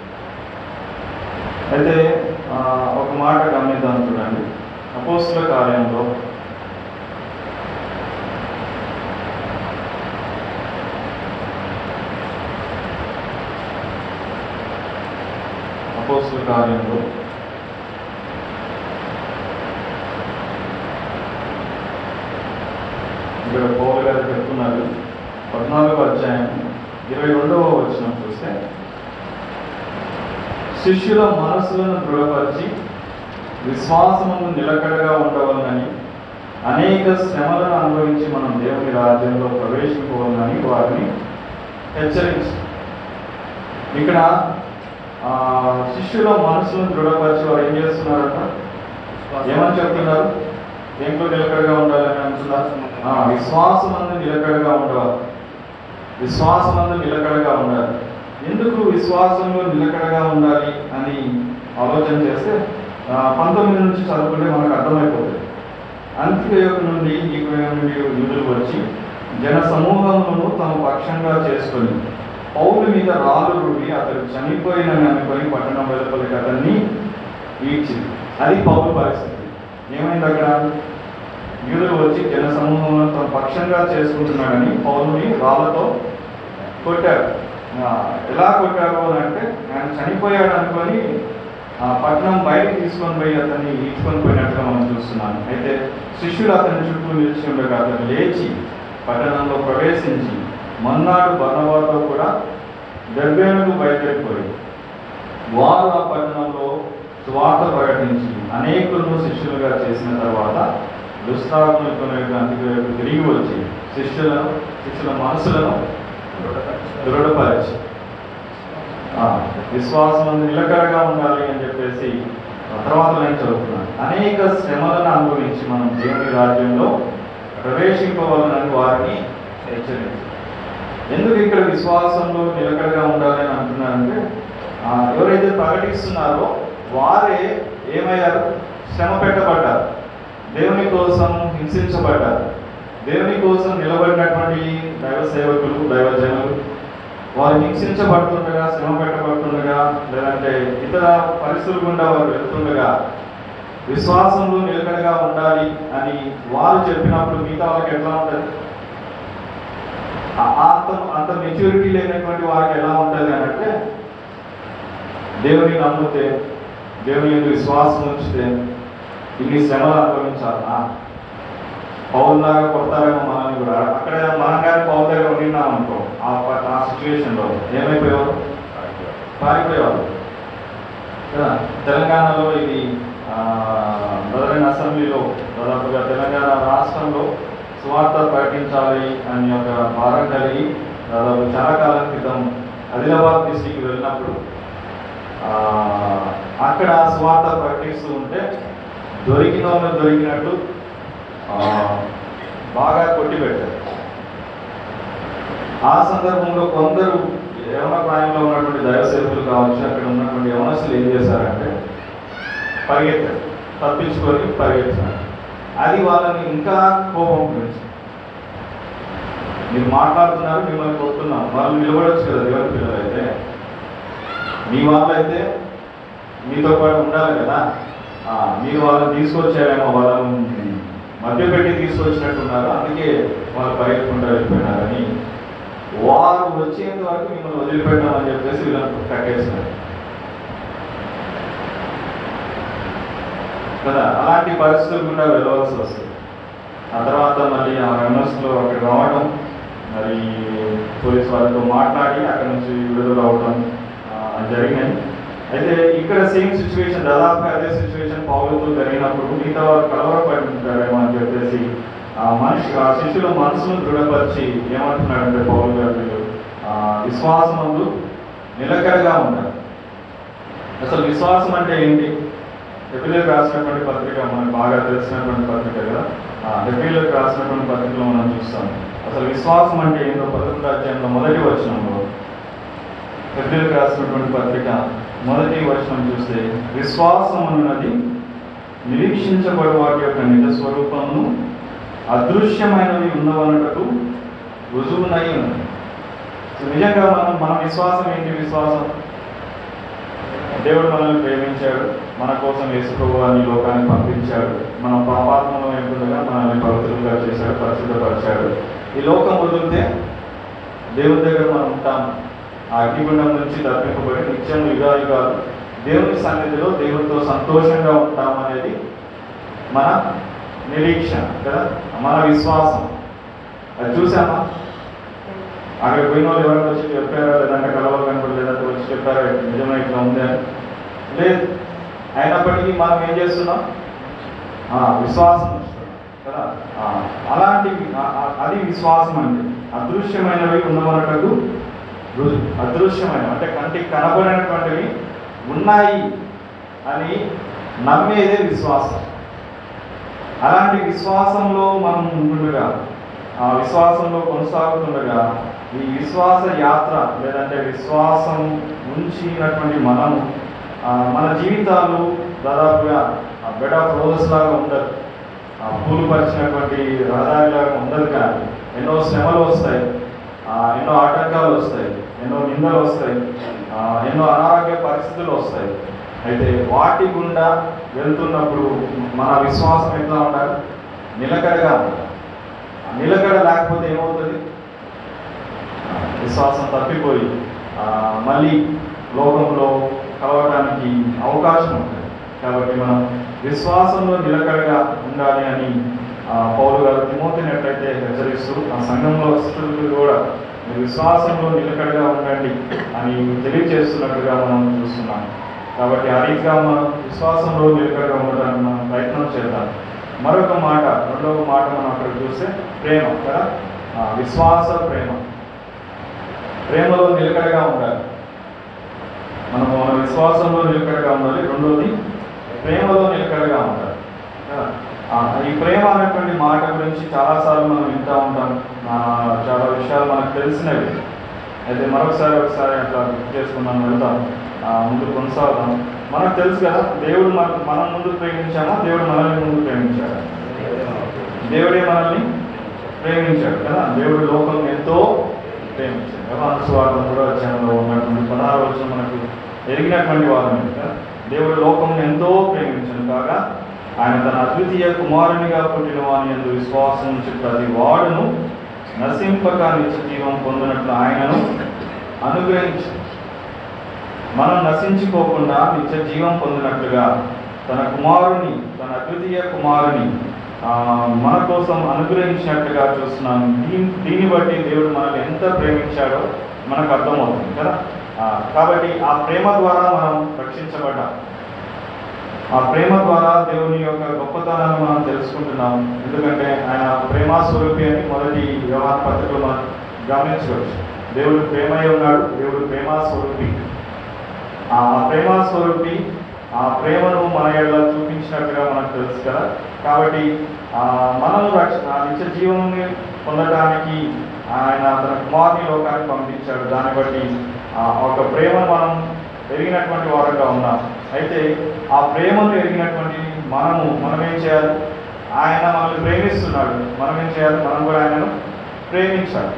అయితే ఒక మాట గమనిద్దాం చూడండి. అపోస్తుల కార్యంలో ఇక్కడ పౌలు గారు చెప్తున్నారు, 14వ అధ్యాయం 22వ వచనం చూస్తే, శిష్యుల మనసులను దృఢపరిచి విశ్వాసమును నిలకడగా ఉండవాలని, అనేక శ్రమలను అనుభవించి మనం దేవుని రాజ్యంలో ప్రవేశించవాలని వారిని హెచ్చరించి. ఇక్కడ శిష్యుల మనసులను దృఢపరిచి వారు ఏం చేస్తున్నారంట? ఏమని చెప్తున్నారు? దేంట్లో నిలకడగా ఉండాలని అంటున్నారు? విశ్వాసమందు నిలకడగా ఉండాలి. విశ్వాసమందు నిలకడగా ఉండాలి. ఎందుకు విశ్వాసంలో నిలకడగా ఉండాలి అని ఆలోచన చేస్తే 19 నుంచి చదువుకుంటే మనకు అర్థమైపోతుంది. అంత్యోక్య నుండి యూదులు వచ్చి జన సమూహములను తమ పక్షంగా చేసుకొని పౌలు మీద రాళ్ళు రువి అతడు చనిపోయినని అనుకొని పట్టణం వెలుపలికి అతన్ని ఈడ్చింది. అది పౌలు పరిస్థితి. ఏమైంది అక్కడ? యూదులు వచ్చి జన సమూహంలో తమ పక్షంగా చేసుకుంటున్నాడని పౌలుని రాళ్ళతో కొట్టారు. ఎలా కొట్టారు అని అంటే, ఆయన చనిపోయాడు అనుకొని పట్టణం బయటకు తీసుకొని పోయి అతన్ని ఈడ్చుకొని పోయినట్టుగా మనం చూస్తున్నాం. అయితే శిష్యులు అతని చుట్టూ నిలిచి ఉండగా అతను లేచి పట్టణంలో ప్రవేశించి మన్నాడు బర్నబాతో కూడా దెర్బేనుకు బయలుదేరిపోయి వారు ఆ పట్టణంలో సువార్త ప్రకటించి అనేకులను శిష్యులుగా చేసిన తర్వాత లుస్త్రాకు తిరిగి వచ్చి శిష్యుల మనసులను దృఢపరిచి విశ్వాసం నిలకడగా ఉండాలి అని చెప్పేసి తర్వాత నేను చదువుతున్నాను. అనేక శ్రమలను అనుభవించి మనం దేవుని రాజ్యంలో ప్రవేశింపవాలని వారిని హెచ్చరించారు. ఎందుకు ఇక్కడ విశ్వాసంలో నిలకడగా ఉండాలని అంటున్నారంటే, ఎవరైతే ప్రకటిస్తున్నారో వారే ఏమయ్యారు? శ్రమ పెట్టబడ్డారు. దేవుని కోసం హింసించబడ్డారు. దేవుని కోసం నిలబడినటువంటి దైవ సేవకులు, దైవజనులు వారు హింసించబడుతుండగా, శ్రమ పెట్టబడుతుండగా, లేదంటే ఇతర పరిస్థితులు గుండా వారు వెళ్తుండగా విశ్వాసంలో నిలకడగా ఉండాలి అని వారు చెప్పినప్పుడు మిగతా వాళ్ళకి ఎట్లా ఉంటుంది? అంత మెచ్యూరిటీ లేనటువంటి వారికి ఎలా ఉంటుంది అని అంటే, దేవుని నమ్మితే, దేవుని విశ్వాసం ఉంచితే ఇన్ని శ్రమలు అనుభవించాలా పౌల్లాగా కొడతారేమో మనల్ని కూడా. అక్కడ మనం కానీ పౌల్ దగ్గర ఉండినాం అనుకో, ఆ సిచ్యువేషన్లో ఏమైపోయేవారు? పారిపోయేవారు కదా. తెలంగాణలో ఇది బ్రదర్ అసెంబ్లీలో దాదాపుగా తెలంగాణ రాష్ట్రంలో సువార్త ప్రకటించాలి అని ఒక భారం కలిగి దాదాపు చాలా కాలం క్రితం ఆదిలాబాద్ డిస్టిక్కి వెళ్ళినప్పుడు అక్కడ సువార్త ప్రకటిస్తూ ఉంటే దొరికిన వాళ్ళు దొరికినట్టు బాగా కొట్టిపెట్టారు. ఆ సందర్భంలో కొందరు యవన ప్రాయంలో ఉన్నటువంటి దైవసేవకులు కావచ్చు, అక్కడ ఉన్నటువంటి యవనస్తులు ఏం చేశారంటే పరిగెత్తారు, తప్పించుకొని పరిగెత్తారు. అది వాళ్ళని ఇంకా కోపం గురించి, మీరు మాట్లాడుతున్నారు, మిమ్మల్ని కొడుతున్నాం, వాళ్ళు నిలబడవచ్చు కదా. దేవుని పిల్లలు అయితే, మీ వాళ్ళు అయితే మీతో పాటు ఉండాలి కదా. మీరు వాళ్ళని తీసుకొచ్చారేమో, వాళ్ళని మధ్యపెట్టి తీసుకొచ్చినట్టున్నారు, అందుకే వాళ్ళు పరిగెత్తుకుంటూ వెళ్ళిపోయినారని, వారు వచ్చేంత వరకు మిమ్మల్ని వదిలిపెట్టామని చెప్పేసి వీళ్ళని కట్టేసినారు కదా. అలాంటి పరిస్థితులు కూడా వెళ్ళవలసి వస్తుంది. ఆ తర్వాత మళ్ళీ ఆ ఎన్ఎస్లో అక్కడ రావడం, మరి పోలీసు వాళ్ళతో మాట్లాడి అక్కడ నుంచి విడుదల అవడం జరిగినాయి. అయితే ఇక్కడ సేమ్ సిచ్యువేషన్, దాదాపుగా అదే సిచ్యువేషన్ పౌలుతో జరిగినప్పుడు మిగతా వాళ్ళు కలవరపడి ఉంటారేమో అని చెప్పేసి ఆ శిష్యుల మనసును దృఢపరిచి ఏమంటున్నాడంటే పౌలు గారు, విశ్వాసమందు నిలకడగా ఉండాలి. అసలు విశ్వాసం అంటే ఏంటి? హెబ్రీయులకు రాసినటువంటి పత్రిక మనకు బాగా తెలిసినటువంటి పత్రిక కదా. హెబ్రీయులకు రాసినటువంటి పత్రికలో మనం చూస్తాం అసలు విశ్వాసం అంటే ఏంటో. 11వ అధ్యాయంలో మొదటి వచనంలో హెబ్రీయులకు రాసినటువంటి పత్రిక మొదటి వచనం చూస్తే, విశ్వాసం అన్నది నిరీక్షించబడు వాటి యొక్క నిజ స్వరూపమును అదృశ్యమైనవి ఉన్నవన్నటకు రుజువునై ఉన్నది. నిజంగా మన విశ్వాసం ఏంటి? విశ్వాసం, దేవుడు మనల్ని ప్రేమించాడు, మన కోసం యేసుప్రభువుని లోకానికి పంపించాడు, మన పాపాత్మలో ఎంపుగా మనల్ని పవిత్రులుగా చేశాడు, పరిశుద్ధపరిచాడు. ఈ లోకం వదిలితే దేవుని దగ్గర మనం ఉంటాం, ఆ అగ్నిగుండం నుంచి తప్పింపబడి నిత్యం యుగాలు దేవుని సన్నిధిలో దేవునితో సంతోషంగా ఉంటాం అనేది మన నిరీక్షణ కదా, మన విశ్వాసం. అది చూసామా? అక్కడ పోయిన వాళ్ళు ఎవరైనా వచ్చి చెప్పారా, లేదంటే కలవలు కనపడలేదంటే వచ్చి చెప్పారా నిజమే ఇట్లా ఉంది అని? లేదు. అయినప్పటికీ మనం ఏం చేస్తున్నాం? విశ్వాసం కదా. అలాంటివి, అది విశ్వాసం అంటే. అదృశ్యమైనవి ఉన్నవన్నటకు రుజువు. అదృశ్యమైనవి అంటే కంటికి కనబడినటువంటివి ఉన్నాయి అని నమ్మేదే విశ్వాసం. అలాంటి విశ్వాసంలో మనం ఉంటుండగా, ఆ విశ్వాసంలో కొనసాగుతుండగా, ఈ విశ్వాస యాత్ర లేదంటే విశ్వాసం ఉంచినటువంటి మనము మన జీవితాలు దాదాపుగా బెడ్ ఆఫ్ రోజెస్ లాగా ఉండదు, పూలు పరిచినటువంటి రహదారిలాగా ఉండదు. కానీ ఎన్నో శ్రమలు వస్తాయి, ఎన్నో ఆటంకాలు వస్తాయి, ఎన్నో నిందలు వస్తాయి, ఎన్నో అనారోగ్య పరిస్థితులు వస్తాయి. అయితే వాటి గుండా వెళ్తున్నప్పుడు మన విశ్వాసం ఎట్లా ఉండాలి? నిలకడగా ఉండాలి. నిలకడ లేకపోతే ఏమవుతుంది? విశ్వాసం తప్పిపోయి మళ్ళీ లోకంలో కలవడానికి అవకాశం ఉంటుంది. కాబట్టి మనం విశ్వాసంలో నిలకడగా ఉండాలి అని పౌలు గారు తిమోతిని ఎట్లయితే హెచ్చరిస్తూ ఆ సంఘంలో వస్తువులు కూడా విశ్వాసంలో నిలకడగా ఉండండి అని తెలియజేస్తున్నట్టుగా మనం చూస్తున్నాం. కాబట్టి ఆ రీతిగా మనం విశ్వాసంలో నిలకడగా ఉండడానికి మనం ప్రయత్నం చేద్దాం. మరొక మాట, రెండవ మాట మనం అక్కడ చూస్తే ప్రేమ కదా. విశ్వాస ప్రేమ, ప్రేమలో నిలకడగా ఉండాలి. మన విశ్వాసంలో నిలకడగా ఉండాలి. రెండోది ప్రేమలో నిలకడగా ఉండాలి. ఈ ప్రేమ అనేటువంటి మాట గురించి చాలాసార్లు మనం వింటూ ఉంటాం, చాలా విషయాలు మనకు తెలిసినవి. అయితే ఒకసారి అట్లా గుర్తు చేసుకున్నాం, వెళ్తాం, ముందు కొనసాగుతాం. మనకు తెలుసు కదా, దేవుడు మనం ముందు ప్రేమించామా, దేవుడు మనల్ని ముందు ప్రేమించాడు? దేవుడే మనల్ని ప్రేమించాడు కదా. దేవుడు లోకం ఎంతో ప్రేమించాడు. యోహాను సువార్త 3వ అధ్యాయంలో ఉన్నటువంటి 16వ వచనం మనకు ఎరిగినటువంటి వారం కదా. దేవుడు లోకం ఎంతో ప్రేమించాడు కాగా ఆయన తన అద్వితీయ కుమారునిగా పుట్టిన వాని యందు విశ్వాసం నుంచి ప్రతి వాడును నశింపక నిత్య జీవం పొందినట్లు ఆయనను అనుగ్రహించాడు. మనం నశించుకోకుండా నిత్య జీవం పొందినట్లుగా తన అద్వితీయ కుమారుని మన కోసం అనుగ్రహించినట్లుగా చూస్తున్నాం. దీన్ని బట్టి దేవుడు మనల్ని ఎంత ప్రేమించాడో మనకు అర్థమవుతుంది కదా. కాబట్టి ఆ ప్రేమ ద్వారా మనం రక్షించబడ్డాం. ఆ ప్రేమ ద్వారా దేవుని యొక్క గొప్పతనాన్ని మనం తెలుసుకుంటున్నాం. ఎందుకంటే ఆయన ప్రేమ స్వరూపి అని మొదటి యోహాను పత్రికలో మనం గమనించవచ్చు. దేవుడు ప్రేమై ఉన్నాడు, దేవుడు ప్రేమ స్వరూపి. ఆ ప్రేమ స్వరూపి ఆ ప్రేమను మన ఎడల చూపించినట్టుగా మనకు తెలుసు కదా. కాబట్టి మనము నిత్య జీవనాన్ని పొందడానికి ఆయన తన కుమారుని లోకానికి పంపించాడు. దాన్ని బట్టి ఒక ప్రేమను మనం ఎరిగినటువంటి వారంగా ఉన్నాం. అయితే ఆ ప్రేమను ఎరిగినటువంటి మనం ఏం చేయాలి? ఆయన మనల్ని ప్రేమిస్తున్నాడు, మనం ఏం చేయాలి? మనం కూడా ఆయనను ప్రేమించాలి.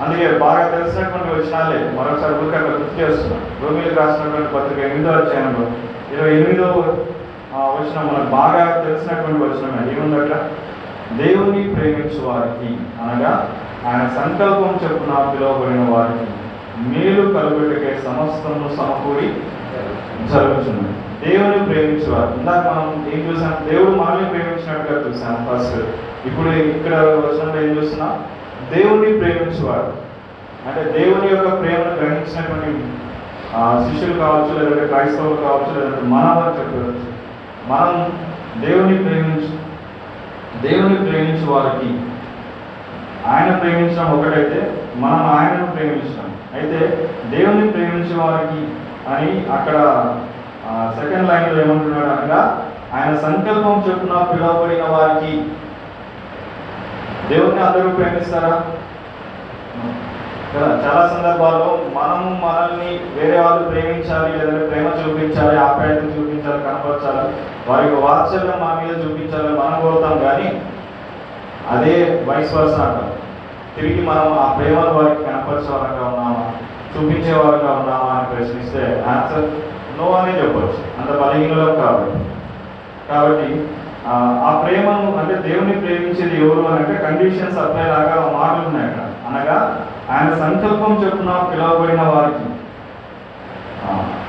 అందుకే బాగా తెలిసినటువంటి వచనాలే మరొకసారి ఊరికే గుర్తు చేస్తున్నాం. రోమిలకు రాసినటువంటి పత్రిక 8వ అధ్యాయంలో 28వ వచనం మనకు బాగా తెలిసినటువంటి వచనం. ఏముందట? దేవుని ప్రేమించు వారికి, అనగా ఆయన సంకల్పం చొప్పున పిలువబడిన వారికి మేలు కలుగుటకే సమస్తము సమకూడి జరుగుతుంది. దేవుని ప్రేమించేవారు. ఇందాక మనం ఏం చూసాం? దేవుడు మనల్ని ప్రేమించినట్టుగా చూసాం ఫస్ట్. ఇప్పుడు ఇక్కడ వచనంలో ఏం చూస్తున్నాం? దేవుని ప్రేమించేవారు అంటే దేవుని యొక్క ప్రేమను గ్రహించినటువంటి శిష్యులు కావచ్చు, లేదంటే క్రైస్తవులు కావచ్చు, లేదంటే మనం అని చెప్పవచ్చు. మనం దేవుని ప్రేమించే వారికి ఆయన ప్రేమించడం ఒకటైతే మనం ఆయనను ప్రేమించడం. అయితే దేవుని ప్రేమించే వారికి అని అక్కడ సెకండ్ లైన్లో ఏమంటున్నాడు అనగా ఆయన సంకల్పం చొప్పున పిలువబడిన వారికి. దేవుణ్ణి అందరూ ప్రేమిస్తారా? కదా. చాలా సందర్భాల్లో మనల్ని వేరే వాళ్ళు ప్రేమించాలి, లేదంటే ప్రేమ చూపించాలి, ఆప్యాయత చూపించాలి, కనపరచాలి, వారి యొక్క వాత్సల్యం మన మీద చూపించాలి మనం కోరుతాం. కానీ అదే వైస్ వర్సా అంటారు. తిరిగి మనం ఆ ప్రేమను వారికి కనపరిచే వారంగా ఉన్నామా, చూపించే వారంగా ఉన్నామా అని ప్రశ్నిస్తే ఆన్సర్ నో అనే చెప్పవచ్చు. అంత బలహీనలం కాబట్టి ఆ ప్రేమను అంటే దేవుని ప్రేమించేది ఎవరు అని అంటే కండిషన్స్ అప్లై లాగా మాటలు ఉన్నాయి అక్కడ. అనగా ఆయన సంకల్పం చొప్పున పిలువబడిన వారికి,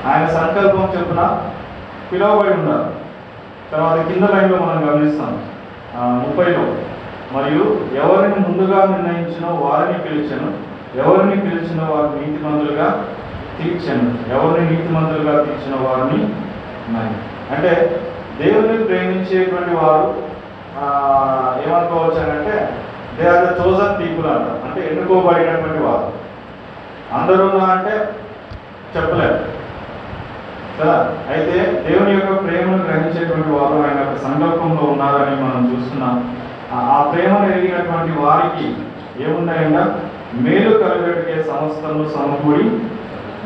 ఆయన సంకల్పం చొప్పున పిలువబడి ఉన్నారు. తర్వాత కింద లైన్లో మనం గమనిస్తాం 30లో, మరియు ఎవరిని ముందుగా నిర్ణయించినో వారిని పిలిచెను, ఎవరిని పిలిచిన వారిని నీతిమంతులుగా తీర్చెను, ఎవరిని నీతిమంతులుగా తీర్చిన వారిని. అంటే దేవుని ప్రేమించేటువంటి వారు ఏమనుకోవచ్చు అంటే they are the chosen people అంటారు. అంటే ఎన్నుకోబడినటువంటి వారు. అందరూ అంటే చెప్పలేరు కదా. అయితే దేవుని యొక్క ప్రేమను గ్రహించేటువంటి వారు ఆయన యొక్క సంకల్పంలో ఉన్నారని మనం చూస్తున్నాం. ఆ ప్రేమను ఎరిగినటువంటి వారికి ఏమున్నాయంట? మేలు కలుగటికే సమస్తము సమకూడి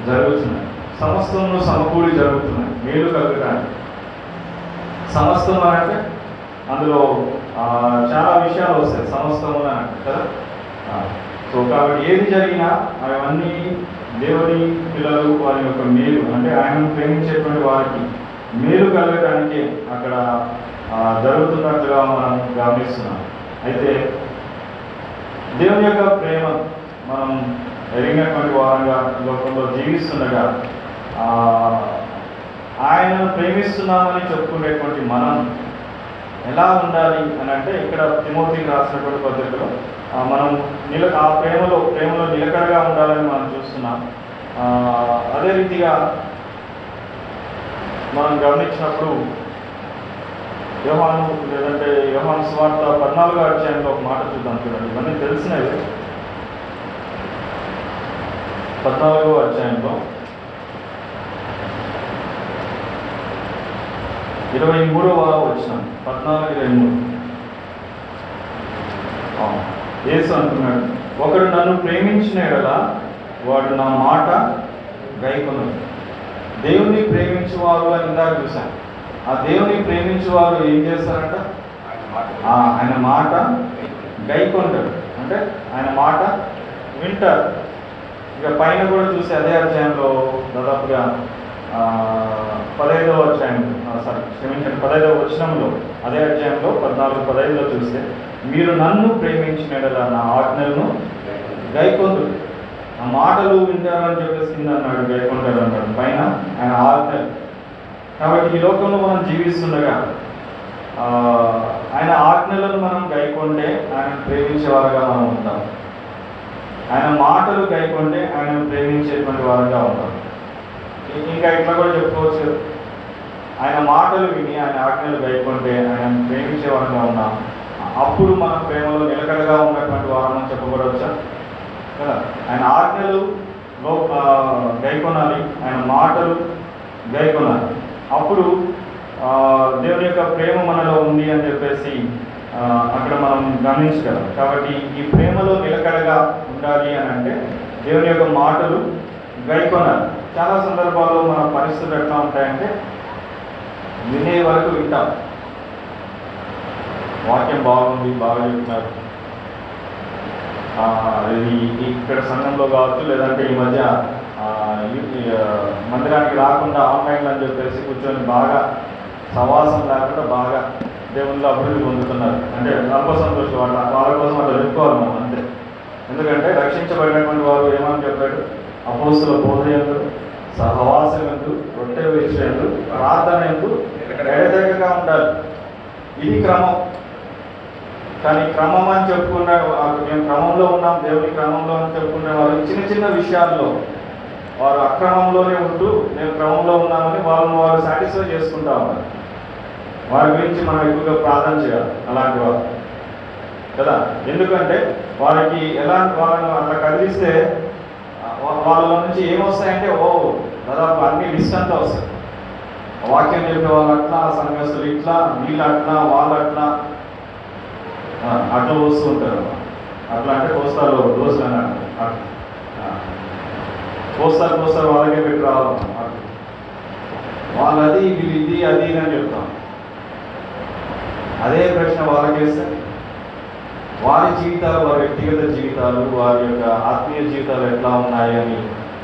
జరుగుతున్నాయి. సమస్తము సమకూడి జరుగుతున్నాయి మేలు కలగడానికి. సమస్తము అంటే అందులో చాలా విషయాలు వస్తాయి సమస్తము అని అంటే కదా. సో కాబట్టి ఏది జరిగినా అవన్నీ దేవుని పిల్లలు వారి యొక్క మేలు అంటే ఆయనను ప్రేమించేటువంటి వారికి మేలు కలగడానికి అక్కడ జరుగుతున్నట్లుగా మనం గమనిస్తున్నాం. అయితే దేవుని యొక్క ప్రేమ మనం ఎరిగినటువంటి వారంగా లోకంలో జీవిస్తుండగా ఆయనను ప్రేమిస్తున్నామని చెప్పుకునేటువంటి మనం ఎలా ఉండాలి అని అంటే ఇక్కడ తిమోతికి రాసినటువంటి పద్ధతిలో మనం ఆ ప్రేమలో నిలకడగా ఉండాలని మనం చూస్తున్నాం. అదే రీతిగా మనం గమనించినప్పుడు యోహాను సువార్త 14వ అధ్యాయంలో ఒక మాట చూద్దాం. చూడండి, ఇవన్నీ తెలిసినవి. 14వ అధ్యాయంలో 23వ వచనం 14:23 యేసు అంటున్నాడు, ఒకడు నన్ను ప్రేమించిన యెడల వాడు నా మాట గైకొనును. దేవుని ప్రేమించేవారు అని ఇందాక చూశాను. ఆ దేవుని ప్రేమించేవారు ఏం చేస్తారంట? ఆయన మాట గైకొంటారు. అంటే ఆయన మాట వింటారు. ఇక పైన కూడా చూసి అదే అధ్యాయంలో దాదాపుగా 15వ వచనంలో అదే అధ్యాయంలో 14-15లో చూస్తే మీరు నన్ను ప్రేమించిన యెడల నా ఆజ్ఞలను గైకొందురు. ఆ మాటలు వింటారని చెప్పేసి కింద అన్నాడు, గైకొంటారు అన్నాడు, పైన ఆయన ఆజ్ఞలు. కాబట్టి ఈ లోకంలో మనం జీవిస్తుండగా ఆయన ఆజ్ఞలను మనం గైకొంటే ఆయన ప్రేమించేవారుగా మనం ఉంటాం. ఆయన మాటలు గైకొంటే ఆయన ప్రేమించేటువంటి వారుగా ఉంటాం. ఇంకా ఇట్లా కూడా చెప్పుకోవచ్చు, ఆయన మాటలు విని ఆయన ఆజ్ఞలు గైకొంటే ఆయన ప్రేమించేవారుగా ఉన్నాం. అప్పుడు మన ప్రేమలో నిలకడగా ఉన్నటువంటి వారని చెప్పబడవచ్చా కదా. ఆయన ఆజ్ఞలు గైకొనాలి, ఆయన మాటలు గైకొనాలి. అప్పుడు దేవుని యొక్క ప్రేమ మనలో ఉంది అని చెప్పేసి అక్కడ మనం గమనించగలం. కాబట్టి ఈ ప్రేమలో నిలకడగా ఉండాలి అని అంటే దేవుని యొక్క మాటలు గైకొనాలి. చాలా సందర్భాల్లో మన పరిస్థితులు ఎట్లా ఉంటాయంటే వినే వరకు వింటాం, వాక్యం బాగుంది, బాగా చెప్తున్నారు, ఇది ఇక్కడ సంఘంలో కావచ్చు, లేదంటే ఈ మధ్య మందిరానికి రాకుండా ఆన్లైన్లో అని చెప్పేసి కూర్చొని బాగా సవాసం లేకుండా బాగా దేవుళ్ళు అభివృద్ధి పొందుతున్నారు. అంటే అల్ప సంతోషం వాళ్ళ కోసం అట్లా చెప్పుకోవాలి మనం అంతే. ఎందుకంటే రక్షించబడినటువంటి వారు ఏమని చెప్పాడు, అపోస్తుల బోధ యందు, సహవాసం యందు, రొట్టె విషయం యందు, ప్రార్థన యందు ఎడతెగక ఉండాలి. ఇది క్రమం. కానీ క్రమం అని చెప్పుకున్న మేము క్రమంలో ఉన్నాం, దేవుని క్రమంలో అని చెప్పుకునే వాళ్ళు చిన్న చిన్న విషయాల్లో వారు అక్రమంలోనే ఉంటూ మేము క్రమంలో ఉన్నామని వాళ్ళు సాటిస్ఫై చేసుకుంటా ఉన్నారు. వారి గురించి మనం ఎక్కువగా ప్రార్థన చేయాలి అలాంటి వారు కదా. ఎందుకంటే వాళ్ళకి వాళ్ళని అట్లా కదిలిస్తే వాళ్ళ నుంచి ఏమొస్తాయంటే దాదాపు అన్ని లిస్ట్ అంతా వస్తాయి. వాక్యం చెప్పే వాళ్ళు అట్లా, సంఘస్థులు ఇట్లా, వీళ్ళు అట్లా, వాళ్ళు అట్లా వస్తూ ఉంటారు. అట్లా అంటే కోస్తారు దోశలు అని అంటారు. కోస్తారు వాళ్ళకే పెట్టి రావాలి. వాళ్ళు అది వీళ్ళు ఇది అది అని చెప్తాం. అదే ప్రశ్న వాళ్ళకేస్తే వారి జీవితాలు, వారి వ్యక్తిగత జీవితాలు, వారి యొక్క ఆత్మీయ జీవితాలు ఎట్లా ఉన్నాయి అని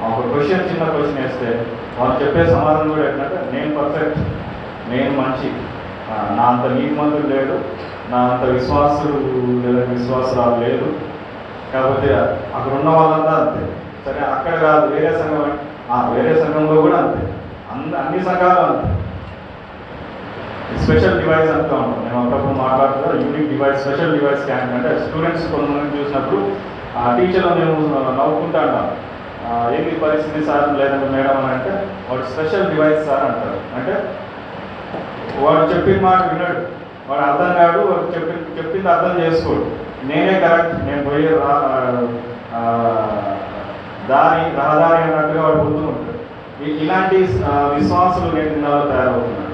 ఒక చిన్న క్వశ్చన్ వేస్తే వాళ్ళు చెప్పే సమాధానం కూడా ఏంటంటే నేను పర్ఫెక్ట్, నేను మంచి, నా అంత నీతిమంతుడు లేడు, నా అంత విశ్వాసుడు లేదా విశ్వాసురాలు లేదు, కాకపోతే అక్కడ ఉన్న వాళ్ళంతా అంతే. సరే అక్కడ కాదు, వేరే సంఘంలో కూడా అంతే, అన్ని సంఘాలు అంతే. స్పెషల్ డివైస్ అంటూ ఉంటాం. మేము అప్పుడప్పుడు మాట్లాడుతూ unique device, special device camp అంటే స్టూడెంట్స్ కొంతమంది చూసినప్పుడు టీచర్లో మేము నవ్వుకుంటా అంటాం, ఏంటి పరిస్థితి సార్ లేదంటే మేడం అని అంటే వాడు స్పెషల్ డివైస్ సార్ అంటారు. అంటే వాడు చెప్పిన మాట వినడు, వాడు అర్థం కాడు, వాడు చెప్పింది అర్థం చేసుకోడు, నేనే కరెక్ట్, నేను పోయే రహదారి అన్నట్టుగా వాడు పోతూ ఉంటాడు. ఇలాంటి విశ్వాసులు నేను దినాల్లో తయారవుతున్నాడు.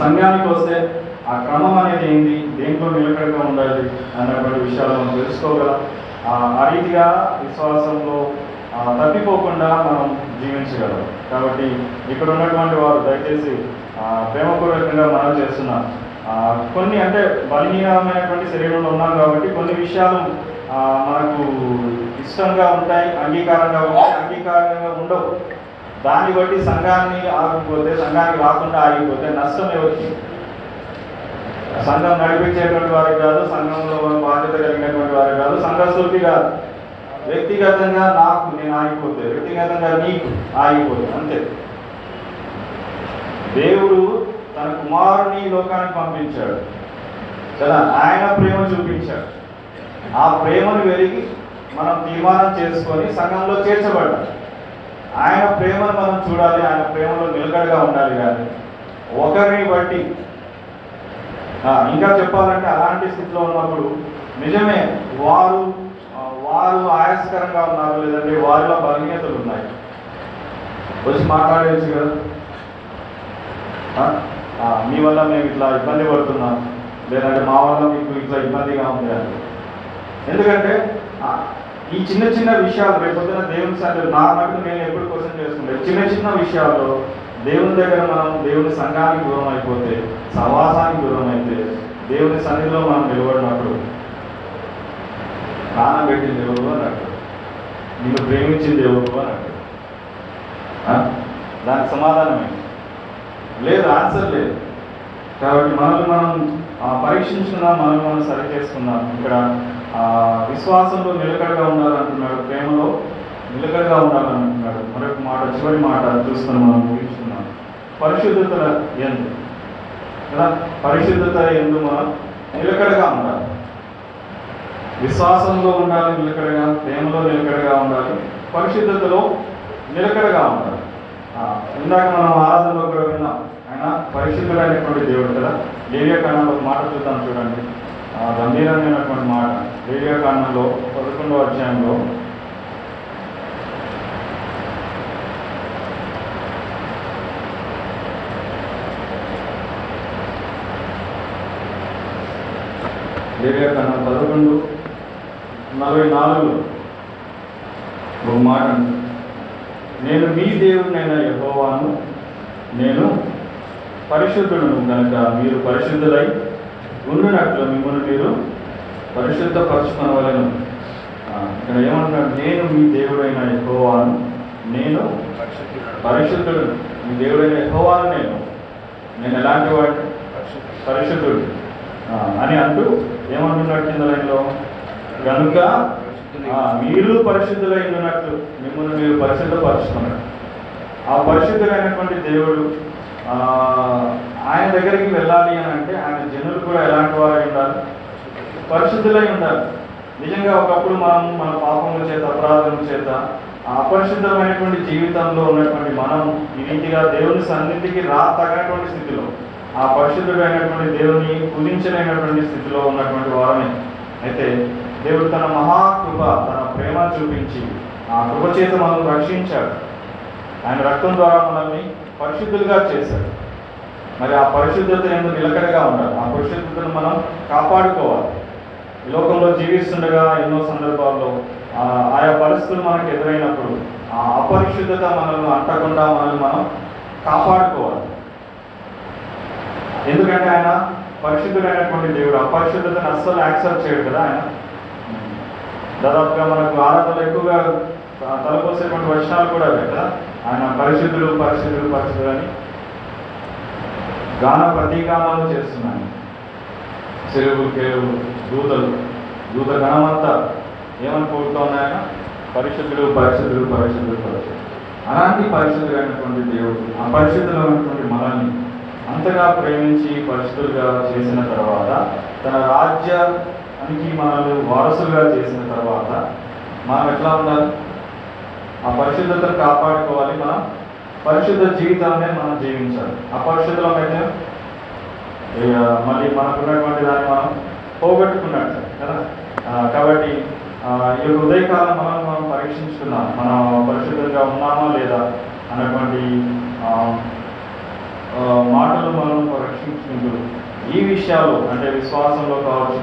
సంఘానికి వస్తే ఆ క్రమం అనేది ఏంటి, దేంట్లో నిలకడగా ఉండాలి అన్నటువంటి విషయాలు మనం తెలుసుకోగలం. ఆ రీతిగా విశ్వాసంలో తప్పిపోకుండా మనం జీవించగలం. కాబట్టి ఇక్కడ ఉన్నటువంటి వారు దయచేసి ప్రేమపూర్వకంగా మనం చేస్తున్నాం. కొన్ని అంటే బలహీనమైనటువంటి శరీరంలో ఉన్నాం కాబట్టి కొన్ని విషయాలు మనకు ఇష్టంగా ఉంటాయి, అంగీకారంగా ఉండవు. దాన్ని బట్టి సంఘానికి రాకుండా ఆగిపోతే నష్టం ఎవరికి? సంఘం నడిపించేటువంటి వారికి కాదు, సంఘంలో బాధ్యత కలిగినటువంటి వారికి కాదు, సంఘస్థులకి కాదు. వ్యక్తిగతంగా నేను ఆగిపోతే, వ్యక్తిగతంగా నీకు ఆగిపోతే అంతే. దేవుడు తన కుమారుని లోకానికి పంపించాడు కదా, ఆయన ప్రేమ చూపించాడు. ఆ ప్రేమను వెలిగి మనం తీర్మానం చేసుకొని సంఘంలో చేర్చబడ్డాం. ఆయన ప్రేమను మనం చూడాలి, ఆయన ప్రేమలో నిలకడగా ఉండాలి. కానీ ఒకరిని బట్టి ఇంకా చెప్పాలంటే అలాంటి స్థితిలో ఉన్నప్పుడు నిజమే వారు ఆయాసకరంగా ఉన్నారు, లేదంటే వారిలో బలహీనతలు ఉన్నాయి, వచ్చి మాట్లాడేసి కదా, మీ వల్ల మేము ఇట్లా ఇబ్బంది పడుతున్నాం, లేదంటే మా వల్ల మీకు ఇట్లా ఇబ్బందిగా ఉంది అని. ఎందుకంటే ఈ చిన్న చిన్న విషయాలు రేపొద్దున దేవుని సన్నిధిలో నా మటుకు నేను ఎప్పుడు క్వశ్చన్ చేసుకుంటే చిన్న విషయాల్లో దేవుని దగ్గర మనం దేవుని సంఘానికి దూరం అయిపోతే, సహవాసానికి దూరం అయితే, దేవుని సన్నిధిలో మనం నిలబడినప్పుడు ప్రాణం పెట్టింది ఎవరు అని అంటారు, నిన్ను ప్రేమించింది ఎవరు అని అంటారు. దానికి సమాధానమే లేదు, ఆన్సర్ లేదు. కాబట్టి మనల్ని మనం పరీక్షించుకున్నాం, మనల్ని మనం సరి చేసుకున్నాం. ఇక్కడ విశ్వాసంలో నిలకడగా ఉండాలంటున్నాడు, ప్రేమలో నిలకడగా ఉండాలంటున్నాడు. మరొక మాట, చివరి మాట చూసుకొని మనం ముగించుకున్నాం. పరిశుద్ధతల యందు కదా. పరిశుద్ధత యందు మనం నిలకడగా ఉండాలి, విశ్వాసంలో ఉండాలి నిలకడగా, ప్రేమలో నిలకడగా ఉండాలి, పరిశుద్ధతలో నిలకడగా ఉండాలి. ఇందాక మనం ఆరాధనలో కూడా విన్నాం, ఆయన పరిశుద్ధుడైనటువంటి దేవుడు కదా. లేవియాకాండంలో ఒక మాట చూద్దాం చూడండి, గంభీరమైనటువంటి మాట. లేవియాకాండంలో 11వ అధ్యాయంలో లేవియాకాండం 11:44 ఒక మాట, నేను మీ దేవుడినైన యెహోవాను, నేను పరిశుద్ధుడును కనుక మీరు పరిశుద్ధులై ఉండునట్లు మిమ్మల్ని మీరు పరిశుద్ధపరచుకొనవలెను. ఇక్కడ ఏమంటున్నాడు? నేను మీ దేవుడైన యెహోవాను, నేను పరిశుద్ధుడు. మీ దేవుడైన యెహోవాను నేను ఎలాంటి వాడిని? పరిశుద్ధుడు అని అంటూ ఏమంటున్నాడు కింద లైన్లో? కనుక మీరు పరిశుద్ధులై ఉన్నట్లు మిమ్మల్ని మీరు పరిశుద్ధపరచుకున్నాడు. ఆ పరిశుద్ధుడైనటువంటి దేవుడు ఆయన దగ్గరికి వెళ్ళాలి అని అంటే ఆయన జనులు కూడా ఎలాంటి వారై ఉండాలి? పరిశుద్ధులై ఉండాలి. నిజంగా ఒకప్పుడు మనం మన పాపముల చేత, అపరాధముల చేత, అపరిశుద్ధమైనటువంటి జీవితంలో ఉన్నటువంటి మనం ఈ రీతిగా దేవుని సన్నిధికి తగినటువంటి స్థితిలో, ఆ పరిశుద్ధుడైనటువంటి దేవుని పూజించలేనటువంటి స్థితిలో ఉన్నటువంటి వారమే. అయితే దేవుడు తన మహాకృప, తన ప్రేమ చూపించి ఆ కృప చేత మనల్ని రక్షించాడు. ఆయన రక్తం ద్వారా మనల్ని పరిశుద్ధులుగా చేశాడు. మరి ఆ పరిశుద్ధత ఎందుకు నిలకడగా ఉండాలి? ఆ పరిశుద్ధతను మనం కాపాడుకోవాలి. ఈ లోకంలో జీవిస్తుండగా ఎన్నో సందర్భాల్లో ఆయా పరిస్థితులు మనకు ఎదురైనప్పుడు ఆ అపరిశుద్ధత మనల్ని అంటకుండా మనల్ని మనం కాపాడుకోవాలి. ఎందుకంటే ఆయన పరిశుద్ధుడైనటువంటి దేవుడు. అపరిశుద్ధతను అస్సలు యాక్సెప్ట్ చేయడు కదా ఆయన. దాదాపుగా మనకు ఆరాధనలు ఎక్కువగా తలపోసేటువంటి వచనాలు కూడా అవే కదా. ఆయన పరిశుద్ధుడు పరిశుద్ధుడు పరిశుద్ధుడు అని గాన ప్రతీగానాలు చేస్తున్నాను. చెరువు కేరువు దూత గణమంతా ఏమని కోరుతా ఉన్నాయన? పరిశుద్ధుడు పరిశుద్ధుడు పరిశుద్ధుడు పరిశుద్ధుడు. అలాంటి పరిశుద్ధుడైనటువంటి దేవుడు ఆ పరిశుద్ధులైనటువంటి మనల్ని అంతగా ప్రేమించి పరిశుద్ధులుగా చేసిన తర్వాత, తన రాజ్యానికి మనల్ని వారసులుగా చేసిన తర్వాత మనం ఎట్లా ఉండాలి? ఆ పరిశుద్ధతను కాపాడుకోవాలి. మనం పరిశుద్ధ జీవితాన్ని మనం జీవించాలి. అపరిశుద్ధమైతే మళ్ళీ మనకున్నటువంటి దాన్ని మనం పోగొట్టుకున్నట్టు కదా. కాబట్టి ఈ ఉదయకాలం మనం పరీక్షించుకున్నాం, మనం పరిశుద్ధంగా ఉన్నామా లేదా అన్నటువంటి మాటలు మనం పరీక్షించుకుంటూ ఈ విషయాలు అంటే విశ్వాసంలో కావచ్చు,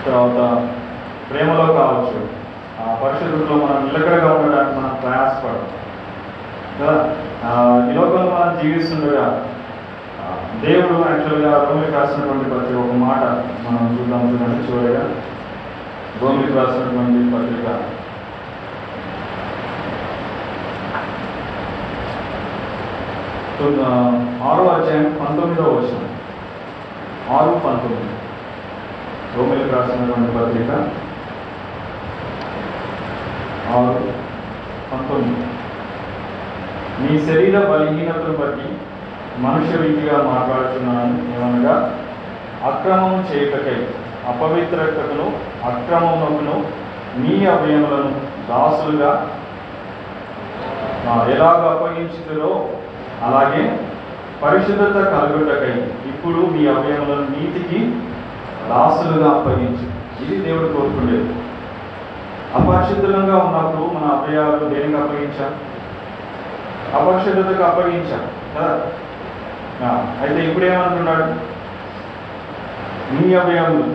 తర్వాత ప్రేమలో కావచ్చు, పరిశుద్ధతలో మనం నిలకడగా ఉండడానికి మనం ప్రయాసపడతాం కదా. ఈ లోకంలో మనం జీవిస్తుండగా దేవుడు యాక్చువల్గా రోమిలికి రాసినటువంటి ప్రతి ఒక్క మాట మనం చూద్దాం చూడండి. చివరిగా రోమిలికి రాసినటువంటి పత్రిక 6వ అధ్యాయం 19వ వచనం, 6:19 రోమిలికి రాసినటువంటి పత్రిక 6:19. మీ శరీర బలహీనతను బట్టి మనుష్య రీతిగా మాట్లాడుతున్నాను. ఏమనగా అక్రమం చేయటకై అపవిత్రతను అక్రమమునకును మీ అవయములను దాసులుగా ఎలాగ అప్పగించుతుందో అలాగే పరిశుద్ధత కలుగుటకై ఇప్పుడు మీ అవయములను నీతికి దాసులుగా అప్పగించు. ఇది దేవుడు కోరుకునేది. అపరిశుద్ధంగా ఉన్నప్పుడు మన అవయవాలు దేనికి అప్పగించాం? అపరిశుద్ధతకు అప్పగించాం కదా. అయితే ఇప్పుడు ఏమంటున్నాడు? మీ అవయములు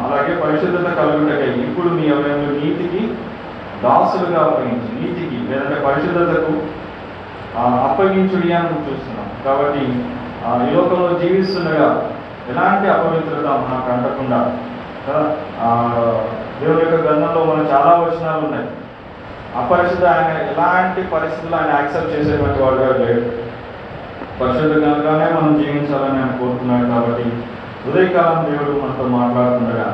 అలాగే పరిశుద్ధత కలుగుటకై ఇప్పుడు మీ అవయములు నీతికి దాసులుగా అప్పగించు. నీతికి లేదంటే పరిశుద్ధతకు అప్పగించుడి అని చూస్తున్నాం. కాబట్టి ఈ లోకంలో జీవిస్తుండగా ఎలాంటి అపవిత్రత మనకు అంటకుండా కదా. దేవుని యొక్క గ్రంథంలో మనకు చాలా వచనాలు ఉన్నాయి. అపరిశుద్ధ ఆయన ఎలాంటి పరిస్థితులు ఆయన యాక్సెప్ట్ చేసేటువంటి వాడుగా లేడు. పరిశుద్ధంగానే మనం జీవించాలని ఆయన కోరుతున్నాడు. కాబట్టి ఉదయకాలం దేవుడు మనతో మాట్లాడుతుండగా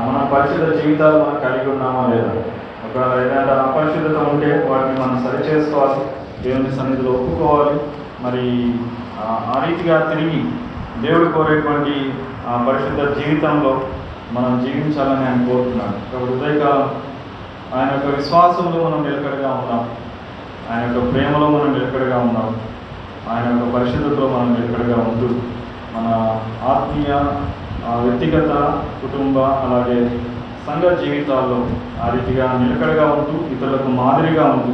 మనం పరిశుద్ధ జీవితాలు మనం కలిగి ఉన్నామా లేదా, ఒకవేళ ఏదైనా అపరిశుద్ధత ఉంటే వాటిని మనం సరి చేసుకోవాలి, దేవుని సన్నిధిలో ఒప్పుకోవాలి, మరి ఆ రీతిగా తిరిగి దేవుడు కోరేటువంటి పరిశుద్ధ జీవితంలో మనం జీవించాలని ఆయన కోరుతున్నాడు. కాబట్టి ఉదయకాలం ఆయన యొక్క విశ్వాసంలో మనం నిలకడగా ఉన్నాం, ఆయన యొక్క ప్రేమలో మనం నిలకడగా ఉన్నాం, ఆయన యొక్క పరిశుద్ధతలో మనం నిలకడగా ఉంటూ మన ఆత్మీయ వ్యక్తిగత కుటుంబ అలాగే సంఘ జీవితాల్లో ఆ రీతిగా నిలకడగా ఉంటూ ఇతరులకు మాదిరిగా ఉంటూ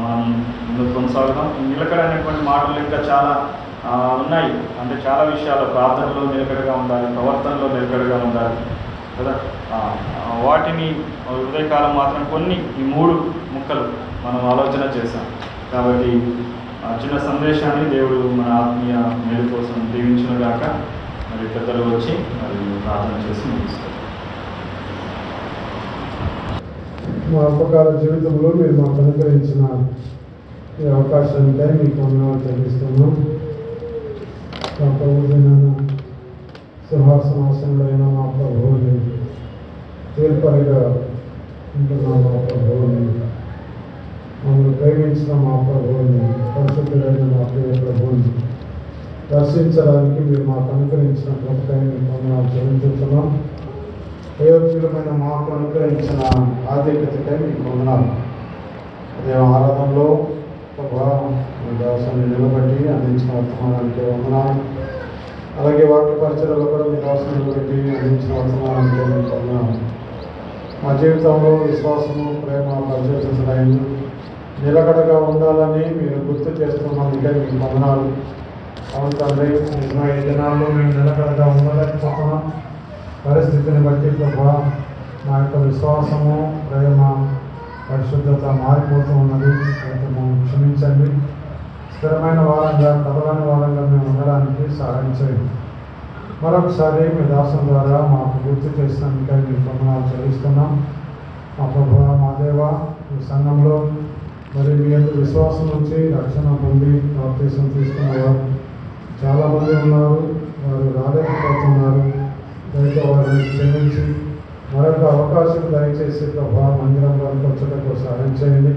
మనం ముందుకు కొనసాగుతాం. నిలకడైనటువంటి మాటలు ఇంకా చాలా ఉన్నాయి. అంటే చాలా విషయాలు ప్రార్థనలో నిలకడగా ఉండాలి, ప్రవర్తనలో నిలకడగా ఉండాలి కదా. వాటిని ఉదయకాలం మాత్రం కొన్ని ఈ 3 ముక్కలు మనం ఆలోచన చేశాం. కాబట్టి చిన్న సందేశాన్ని దేవుడు మన ఆత్మీయ మేలు కోసం దీవించునుగాక. మరి పెద్దలు వచ్చి మరి ప్రార్థన చేసి ముగిస్తారు. మా అల్పకాల జీవితంలో మీరు మాకు అనుగ్రహించిన ఈ అవకాశానికై మీకు వందనాలు చెల్లిస్తున్నాం. మా ప్రభువైన సింహాసనాసనుడైన మా ప్రభువుని తీర్పరిగా ఉంటున్న మా ప్రభువుని, మమ్మల్ని ప్రేమించిన మా ప్రభువుని, పరిశుద్ధుడైన మా ప్రియ ప్రభువుని దర్శించడానికి మీరు మాకు అనుగ్రహించిన కృపకై మీకు వందనాలు చెల్లించుతున్నాం. ప్రయోజనమైన మాకు అనుగ్రహించిన ఆధిక్యతకై మీకు వందనాలు. అదే ఆరాధనలో మీ దాసాన్ని నిలబెట్టి అందించిన వర్తమానానికి వందనాలు. అలాగే వాక్య పరిచయలో కూడా మీ దాసాన్ని నిలబెట్టి అందించిన వర్తమానానికి మీకు వందనాలు. మా జీవితంలో విశ్వాసము, ప్రేమ, పరిచయం నిలకడగా ఉండాలని మీరు గుర్తు చేస్తున్నందుకే మీకు వందనాలు. అవును తండ్రి, నిజంగా ఈ దినాల్లో మేము నిలకడగా ఉండలేకపోతున్నాం. పరిస్థితిని బట్టి ప్రభా మా యొక్క విశ్వాసము, ప్రేమ, పరిశుద్ధత మారిపోతూ ఉన్నది. అయితే మేము క్షమించండి. స్థిరమైన వారంగా, కదలని వారంగా మేము ఉండడానికి సహాయం చేయండి. మరొకసారి మీ దాసం ద్వారా మాకు గుర్తు చేసినందుకే మీకు వందనాలు చెల్లిస్తున్నాం. మా ప్రభా, మా దేవ, ఈ సంఘంలో మరి మీ యొక్క విశ్వాసం నుంచి రక్షణ పొంది బాప్తీసం తీసుకున్నవారు చాలామంది ఉన్నారు. వారు రాలేకపోతున్నారు. దయతో వారిని క్షమించి మరొక అవకాశం దయచేసి ప్రభా మందిరంలోకి వచ్చేటప్పుడు సహాయం చేయండి.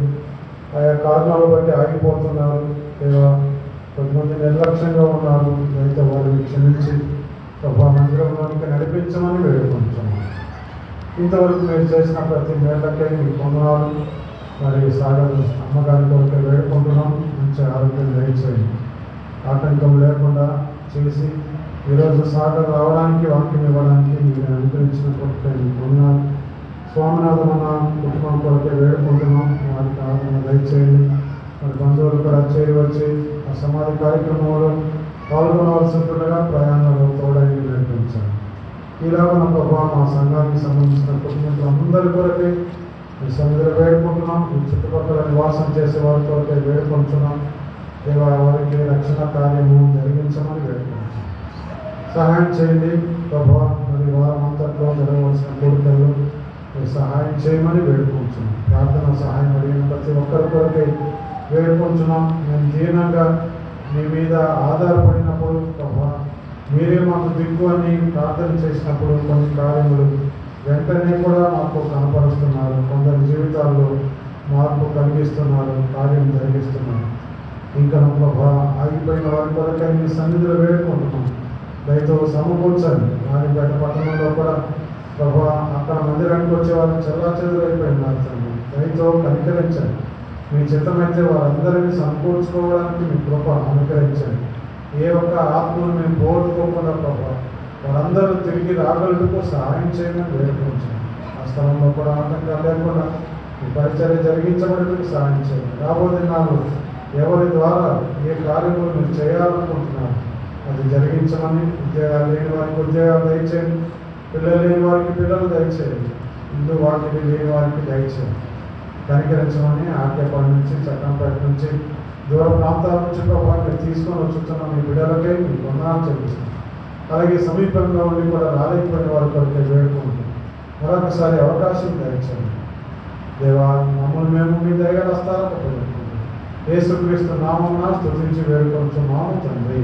ఆయా కారణాలు బట్టి ఆగిపోతున్నారు లేదా కొంతమంది నిర్లక్ష్యంగా ఉన్నారు. దయతో వారిని క్షమించి ప్రభా మందిరంలోనికి నడిపించమని వేడుకుంటున్నాను. ఇంతవరకు మీరు చేసిన ప్రతి మేళకై మీకు వందనాలు. మరి సాగర్ అమ్మగారి కొరకు వేడుకుంటున్నాం. మంచి ఆరోగ్యం దయచేయండి. ఆటంకం లేకుండా చేసి ఈరోజు సాగర్ రావడానికి, వాక్యం ఇవ్వడానికి మీరు అనుగ్రహించిన కొరకు మీకు వందనాలు. స్వామినాథన్ అన్న కుటుంబం కొరకే వేడుకుంటున్నాం. వారికి ఆదరణ దయచేయండి. మరి బంధువులు కూడా చేరవచ్చి ఆ సమాధి కార్యక్రమంలో పాల్గొనవలసి ఉంటుండగా ప్రయాణంలో తోడని నడిపించారు. ఇలాగ ప్రభావ మా సంఘానికి సంబంధించిన కుటుంబంలో అందరి కొరకే ఈ సముద్ర వేడుకుంటున్నాం. ఈ చుట్టుపక్కల నివాసం చేసే వారి కొరకే వేడుకుంటున్నాం. దేవా, వారికి రక్షణ కార్యము జరిగించమని వేడుకుంటున్నాం. సహాయం చేయండి ప్రభా. మరి వారం అంతట్లో జరగవలసిన కోరికలు సహాయం చేయమని వేడుకుంటున్నాం. ప్రార్థన సహాయం అడిగిన ప్రతి ఒక్కరి కొరకే వేడుకుంటున్నాం. మేము దీనంగా మీ మీద ఆధారపడినప్పుడు ప్రభా, మీరే మాకు దిక్కు అని ప్రార్థన చేసినప్పుడు కొన్ని కార్యములు వెంటనే కూడా మాకు కనపరుస్తున్నారు. కొందరి జీవితాల్లో మార్పు కలిగిస్తున్నారు, కార్యం జరిగిస్తున్నారు. ఇంకా ప్రభా, ఆగిపోయిన వారి కొరకై మీ సన్నిధిలో వేడుకుంటున్నాం. దయతో సమకూర్చండి. నారిపేట పట్టణంలో కూడా ప్రభా అక్కడ మందిరానికి వచ్చే వారిని చెల్లాచెదురైపోయినారు. దయతో కనికరించండి. మీ చిత్తమైతే వారందరినీ సమకూర్చుకోవడానికి మీ కృప అనుకరించండి. ఏ ఒక్క ఆత్మను మేము పోగొట్టుకోకుండా ప్రభా వారందరూ తిరిగి రాగలుగుతూ సహాయం చేయమని వేడుకుంటాం. ఆ స్థలంలో కూడా ఆటంకాలు లేకుండా ఈ పరిచర్య జరిగించబడేందుకు సహాయం చేయండి. రాబోయే నాళ్ళు ఎవరి ద్వారా ఏ కార్యములు మీరు చేయాలనుకుంటున్నారు అది జరిగించమని, ఉద్యోగాలు లేని వారికి ఉద్యోగాలు దయచేయండి. పిల్లలు లేని వారికి పిల్లలు దయచేయండి. ఇందు వాటిని లేని వారికి దయచేయండి. కనికరించమని ఆర్కేపాడు నుంచి, చట్టంపేట నుంచి, దూర ప్రాంతాల నుంచి ప్రభావం తీసుకొని వచ్చుతున్న మీ బిడ్డలకే మీకు వందనాలు చెల్లిస్తున్నాం. అలాగే సమీపంగా ఉండి కూడా రాలేకపోయిన వారి కొరకే వేడుకుంటున్నాం. మరొకసారి అవకాశం దయచేయండి. దేవా, మమ్మల్ని మేము మీ దగ్గర వస్తారని పెట్టుకుంటున్నాం. యేసుక్రీస్తు నామమున స్తుతించి వేడుకుంటున్నాము తండ్రి.